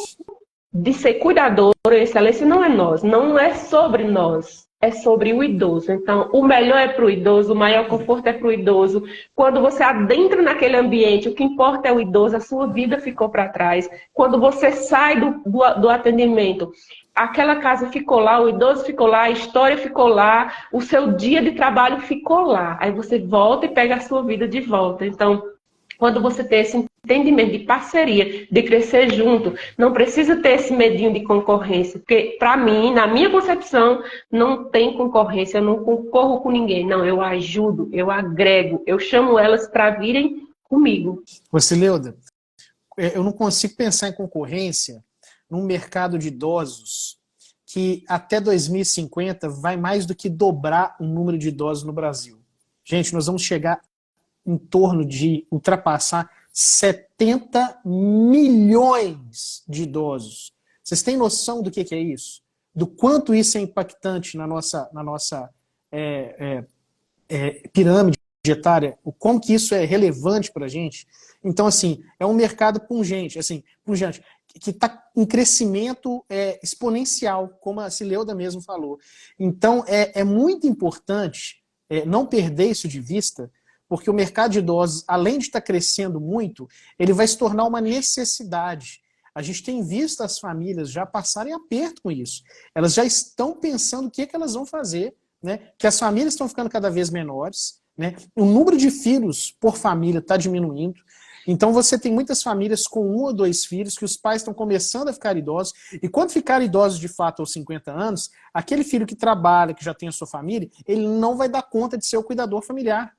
S2: de ser cuidadora em excelência não é nós, não é sobre nós, é sobre o idoso. Então, o melhor é para o idoso, o maior conforto é para o idoso. Quando você adentra naquele ambiente, o que importa é o idoso, a sua vida ficou para trás. Quando você sai do atendimento, aquela casa ficou lá, o idoso ficou lá, a história ficou lá, o seu dia de trabalho ficou lá. Aí você volta e pega a sua vida de volta. Então, quando você tem esse entendimento de parceria, de crescer junto, não precisa ter esse medinho de concorrência, porque para mim, na minha concepção, não tem concorrência, eu não concorro com ninguém, não, eu ajudo, eu agrego, eu chamo elas para virem comigo.
S1: Cileuda, eu não consigo pensar em concorrência num mercado de idosos que até 2050 vai mais do que dobrar o número de idosos no Brasil. Gente, nós vamos chegar em torno de ultrapassar 70 milhões de idosos. Vocês têm noção do que é isso? Do quanto isso é impactante na nossa pirâmide etária? O como que isso é relevante para a gente? Então, assim, é um mercado pungente, que está em crescimento exponencial, como a Cileuda mesmo falou. Então, é muito importante não perder isso de vista, porque o mercado de idosos, além de estar crescendo muito, ele vai se tornar uma necessidade. A gente tem visto as famílias já passarem aperto com isso. Elas já estão pensando o que elas vão fazer, né? Que as famílias estão ficando cada vez menores, né? O número de filhos por família está diminuindo. Então você tem muitas famílias com 1 ou 2 filhos, que os pais estão começando a ficar idosos, e quando ficarem idosos de fato aos 50 anos, aquele filho que trabalha, que já tem a sua família, ele não vai dar conta de ser o cuidador familiar.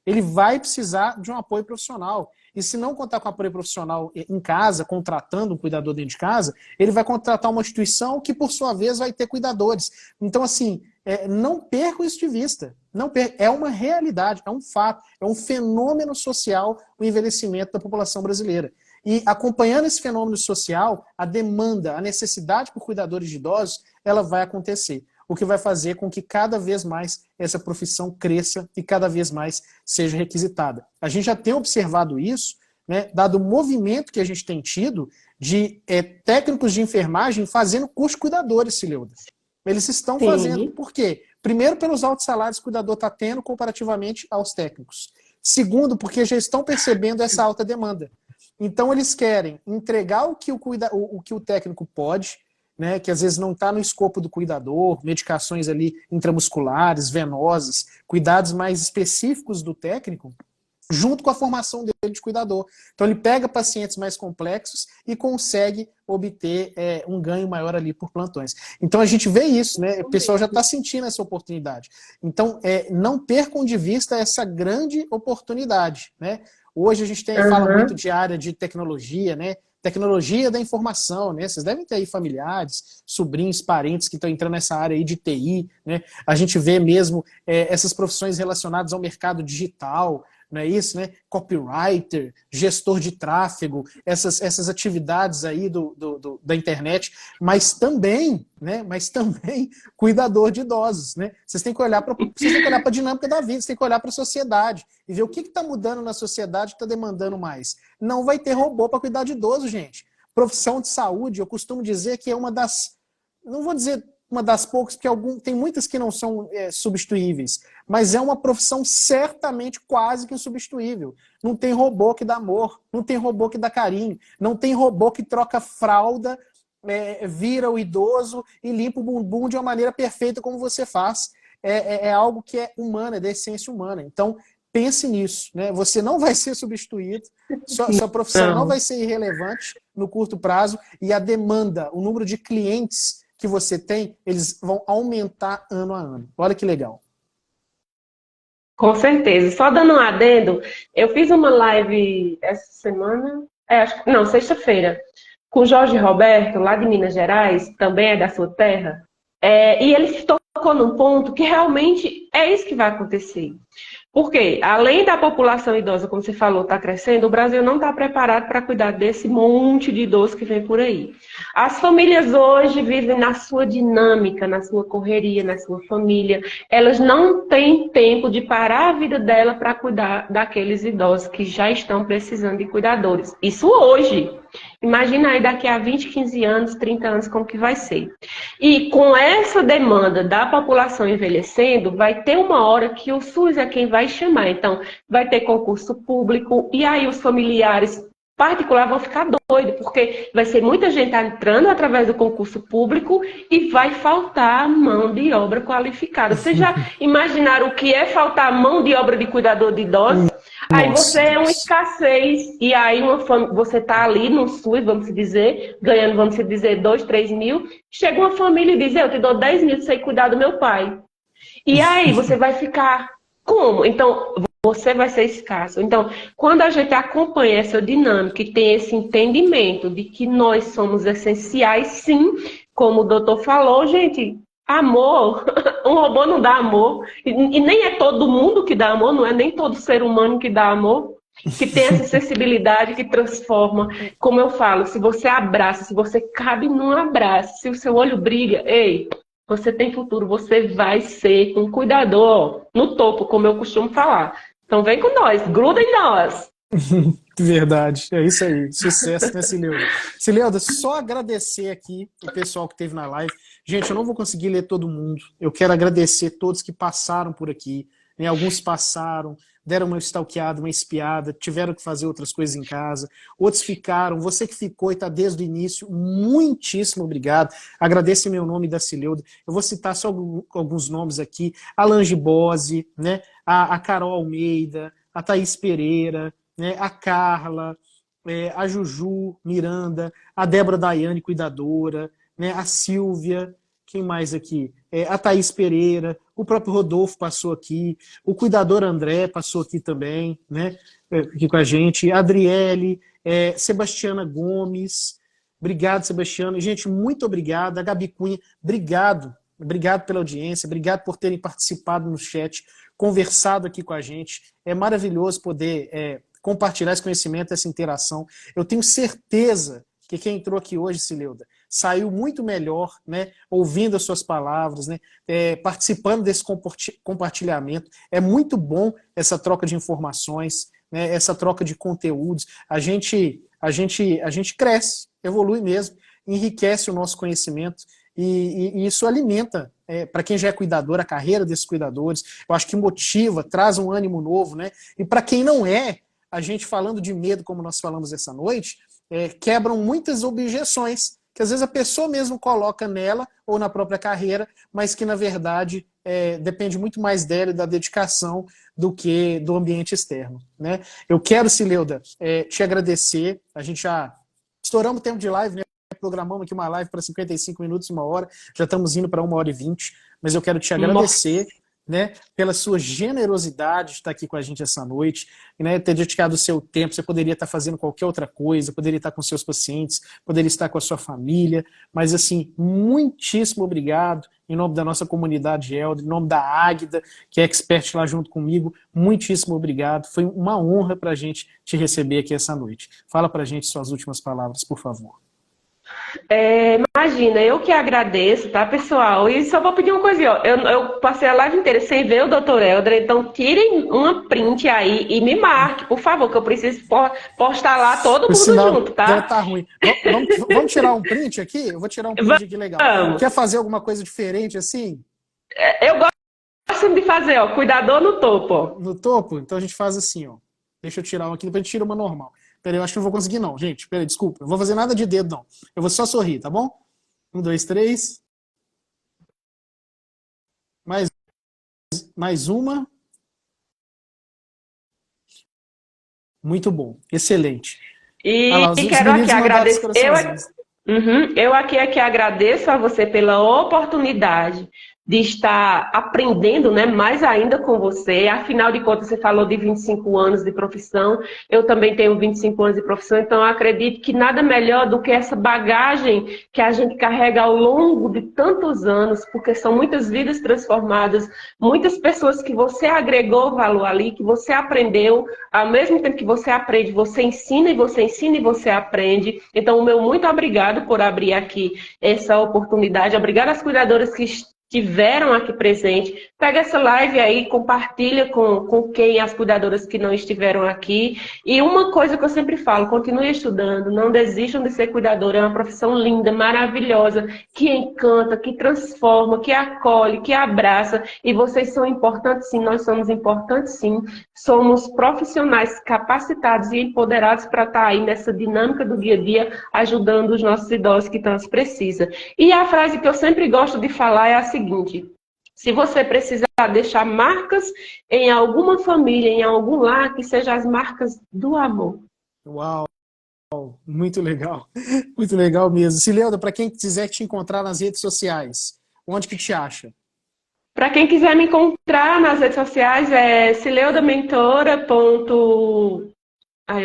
S1: Ele vai precisar de um apoio profissional. E se não contar com apoio profissional em casa, contratando um cuidador dentro de casa, ele vai contratar uma instituição que, por sua vez, vai ter cuidadores. Então, assim, não percam isso de vista. Não percam. É uma realidade, é um fato, é um fenômeno social o envelhecimento da população brasileira. E acompanhando esse fenômeno social, a demanda, a necessidade por cuidadores de idosos, ela vai acontecer. O que vai fazer com que cada vez mais essa profissão cresça e cada vez mais seja requisitada. A gente já tem observado isso, né, dado o movimento que a gente tem tido de técnicos de enfermagem fazendo curso de cuidadores, Cileuda. Eles estão fazendo. Por quê? Primeiro, pelos altos salários que o cuidador está tendo comparativamente aos técnicos. Segundo, porque já estão percebendo essa alta demanda. Então, eles querem entregar o que o técnico pode, né, que às vezes não está no escopo do cuidador, medicações ali intramusculares, venosas, cuidados mais específicos do técnico, junto com a formação dele de cuidador. Então ele pega pacientes mais complexos e consegue obter um ganho maior ali por plantões. Então a gente vê isso, né? O pessoal já está sentindo essa oportunidade. Então não percam de vista essa grande oportunidade, né? Hoje a gente fala muito de área de tecnologia, né? Tecnologia da informação, né? Vocês devem ter aí familiares, sobrinhos, parentes que estão entrando nessa área aí de TI, né? A gente vê mesmo essas profissões relacionadas ao mercado digital, não é isso, né? Copywriter, gestor de tráfego, essas atividades aí da internet, mas também cuidador de idosos, né? Vocês têm que olhar para a dinâmica da vida, vocês têm que olhar para a sociedade e ver o que está mudando na sociedade que está demandando mais. Não vai ter robô para cuidar de idoso, gente. Profissão de saúde, eu costumo dizer que é uma das, não vou dizer uma das poucas, porque tem muitas que não são substituíveis, mas é uma profissão certamente quase que insubstituível. Não tem robô que dá amor, não tem robô que dá carinho, não tem robô que troca fralda, vira o idoso e limpa o bumbum de uma maneira perfeita como você faz. É algo que é humano, é da essência humana. Então, pense nisso, né? Você não vai ser substituído, sua profissão não vai ser irrelevante no curto prazo, e a demanda, o número de clientes que você tem, eles vão aumentar ano a ano. Olha que legal.
S2: Com certeza. Só dando um adendo, eu fiz uma live essa semana, não, sexta-feira, com o Jorge Roberto, lá de Minas Gerais, também é da sua terra, e ele se tocou num ponto que realmente é isso que vai acontecer. Porque, além da população idosa, como você falou, está crescendo, o Brasil não está preparado para cuidar desse monte de idosos que vem por aí. As famílias hoje vivem na sua dinâmica, na sua correria, na sua família. Elas não têm tempo de parar a vida dela para cuidar daqueles idosos que já estão precisando de cuidadores. Isso hoje. Imagina aí daqui a 20, 15 anos, 30 anos, como que vai ser. E com essa demanda da população envelhecendo, vai ter uma hora que o SUS é quem vai chamar. Então, vai ter concurso público, e aí os familiares particulares vão ficar doidos, porque vai ser muita gente entrando através do concurso público e vai faltar mão de obra qualificada. Vocês já imaginaram o que é faltar mão de obra de cuidador de idosos? Aí você é uma escassez, e aí você está ali no SUS, vamos dizer, ganhando, vamos dizer, 2, 3 mil, chega uma família e diz, eu te dou 10 mil para você cuidar do meu pai. E aí você vai ficar como? Então, você vai ser escasso. Então, quando a gente acompanha essa dinâmica e tem esse entendimento de que nós somos essenciais, sim, como o doutor falou, gente, amor, um robô não dá amor, e nem é todo mundo que dá amor, não é nem todo ser humano que dá amor, que tem essa sensibilidade que transforma. Como eu falo, se você abraça, se você cabe num abraço, se o seu olho brilha, ei, você tem futuro, você vai ser um cuidador no topo, como eu costumo falar. Então vem com nós, gruda em nós.
S1: Verdade, é isso aí. Sucesso, né, Cileuda? Cileuda, só agradecer aqui o pessoal que esteve na live. Gente, eu não vou conseguir ler todo mundo. Eu quero agradecer todos que passaram por aqui, né? Alguns passaram, deram uma stalkeada, uma espiada, tiveram que fazer outras coisas em casa. Outros ficaram. Você que ficou e está desde o início, muitíssimo obrigado. Agradeço em meu nome da Cileuda. Eu vou citar só alguns nomes aqui. A Lange Bose, né? A Carol Almeida, a Thaís Pereira, né, a Carla, a Juju Miranda, a Débora Daiane, cuidadora, né, a Silvia, quem mais aqui? A Thaís Pereira, o próprio Rodolfo passou aqui, o cuidador André passou aqui também, né, aqui com a gente, a Adriele, Sebastiana Gomes, obrigado, Sebastiana. Gente, muito obrigado. A Gabi Cunha, obrigado. Obrigado pela audiência, obrigado por terem participado no chat, conversado aqui com a gente. É maravilhoso poder compartilhar esse conhecimento, essa interação. Eu tenho certeza que quem entrou aqui hoje, Cileuda, saiu muito melhor, né, ouvindo as suas palavras, né, participando desse compartilhamento. É muito bom essa troca de informações, né, essa troca de conteúdos. A gente cresce, evolui mesmo, enriquece o nosso conhecimento, e isso alimenta, para quem já é cuidador, a carreira desses cuidadores. Eu acho que motiva, traz um ânimo novo, né? E para quem não é, a gente falando de medo, como nós falamos essa noite, quebram muitas objeções que às vezes a pessoa mesmo coloca nela ou na própria carreira, mas que na verdade depende muito mais dela e da dedicação do que do ambiente externo, né? Eu quero, Cileuda, te agradecer. A gente já estouramos o tempo de live, né? Programamos aqui uma live para 55 minutos, 1 hora, já estamos indo para 1h20, mas eu quero te agradecer, né, pela sua generosidade de estar aqui com a gente essa noite, né, ter dedicado o seu tempo. Você poderia estar fazendo qualquer outra coisa, poderia estar com seus pacientes, poderia estar com a sua família, mas assim, muitíssimo obrigado, em nome da nossa comunidade Elder, em nome da Águida, que é expert lá junto comigo, muitíssimo obrigado. Foi uma honra para a gente te receber aqui essa noite. Fala para a gente suas últimas palavras, por favor.
S2: imagina, eu que agradeço, tá, pessoal? E só vou pedir uma coisinha, ó. Eu passei a live inteira sem ver o Dr. Helder, então tirem uma print aí e me marque, por favor, que eu preciso postar lá todo
S1: O
S2: mundo
S1: sinal
S2: junto,
S1: deve
S2: tá?
S1: estar ruim. Vamos tirar um print aqui? Eu vou tirar um print aqui legal.
S2: Vamos.
S1: Quer fazer alguma coisa diferente assim?
S2: Eu gosto de fazer, ó, cuidador no topo, ó.
S1: No topo? Então a gente faz assim, ó. Deixa eu tirar um aqui, depois a gente tira uma normal. Peraí, eu acho que não vou conseguir não, gente. Peraí, desculpa. Eu vou fazer nada de dedo, não. Eu vou só sorrir, tá bom? 1, 2, 3. Mais uma. Muito bom. Excelente. Ah
S2: E
S1: lá, os
S2: quero aqui
S1: meninos mandaram os
S2: agradecer.
S1: coraçõezinhos.
S2: Eu aqui agradeço a você pela oportunidade de estar aprendendo, né, mais ainda com você. Afinal de contas, você falou de 25 anos de profissão, eu também tenho 25 anos de profissão, então eu acredito que nada melhor do que essa bagagem que a gente carrega ao longo de tantos anos, porque são muitas vidas transformadas, muitas pessoas que você agregou valor ali, que você aprendeu, ao mesmo tempo que você aprende, você ensina e você ensina e você aprende. Então, o meu muito obrigado por abrir aqui essa oportunidade. Obrigada às cuidadoras que estiveram aqui presentes. Pega essa live aí, compartilha com quem as cuidadoras que não estiveram aqui. E uma coisa que eu sempre falo, continue estudando, não desistam de ser cuidadora. É uma profissão linda, maravilhosa, que encanta, que transforma, que acolhe, que abraça. E vocês são importantes sim, nós somos importantes sim. Somos profissionais capacitados e empoderados para estar aí nessa dinâmica do dia a dia, ajudando os nossos idosos que tanto precisam. E a frase que eu sempre gosto de falar é a seguinte: se você precisar deixar marcas em alguma família, em algum lar, que sejam as marcas do amor.
S1: Uau, muito legal. Muito legal mesmo. Cileuda, para quem quiser te encontrar nas redes sociais, onde que te acha?
S2: Para quem quiser me encontrar nas redes sociais, é Cileuda Mentora. Eu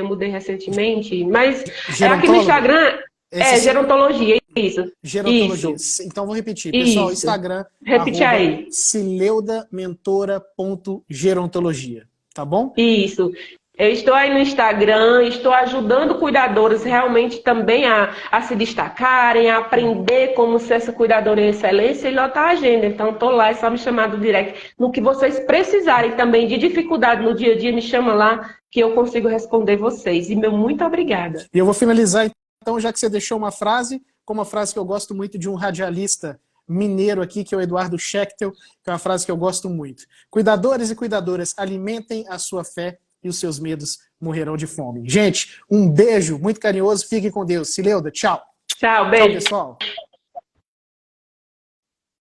S2: mudei recentemente, mas aqui no
S1: Gerontóloga?
S2: Instagram
S1: Esse
S2: gerontologia, isso.
S1: Gerontologia.
S2: Isso,
S1: Então vou repetir. Pessoal,
S2: isso.
S1: Instagram,
S2: Repete aí.
S1: cileudamentora.gerontologia. Tá bom?
S2: Isso. Eu estou aí no Instagram, estou ajudando cuidadoras realmente também a se destacarem, a aprender como ser essa cuidadora em excelência e lotar a agenda. Então, estou lá, é só me chamar do direct. No que vocês precisarem também de dificuldade no dia a dia, me chama lá que eu consigo responder vocês. E meu muito obrigada.
S1: E eu vou finalizar, então, já que você deixou uma frase, com uma frase que eu gosto muito de um radialista mineiro aqui, que é o Eduardo Schechtel, que é uma frase que eu gosto muito. Cuidadores e cuidadoras, alimentem a sua fé e os seus medos morrerão de fome. Gente, um beijo muito carinhoso, fiquem com Deus. Cileuda, tchau.
S2: Tchau,
S1: Tchau,
S2: beijo.
S1: pessoal.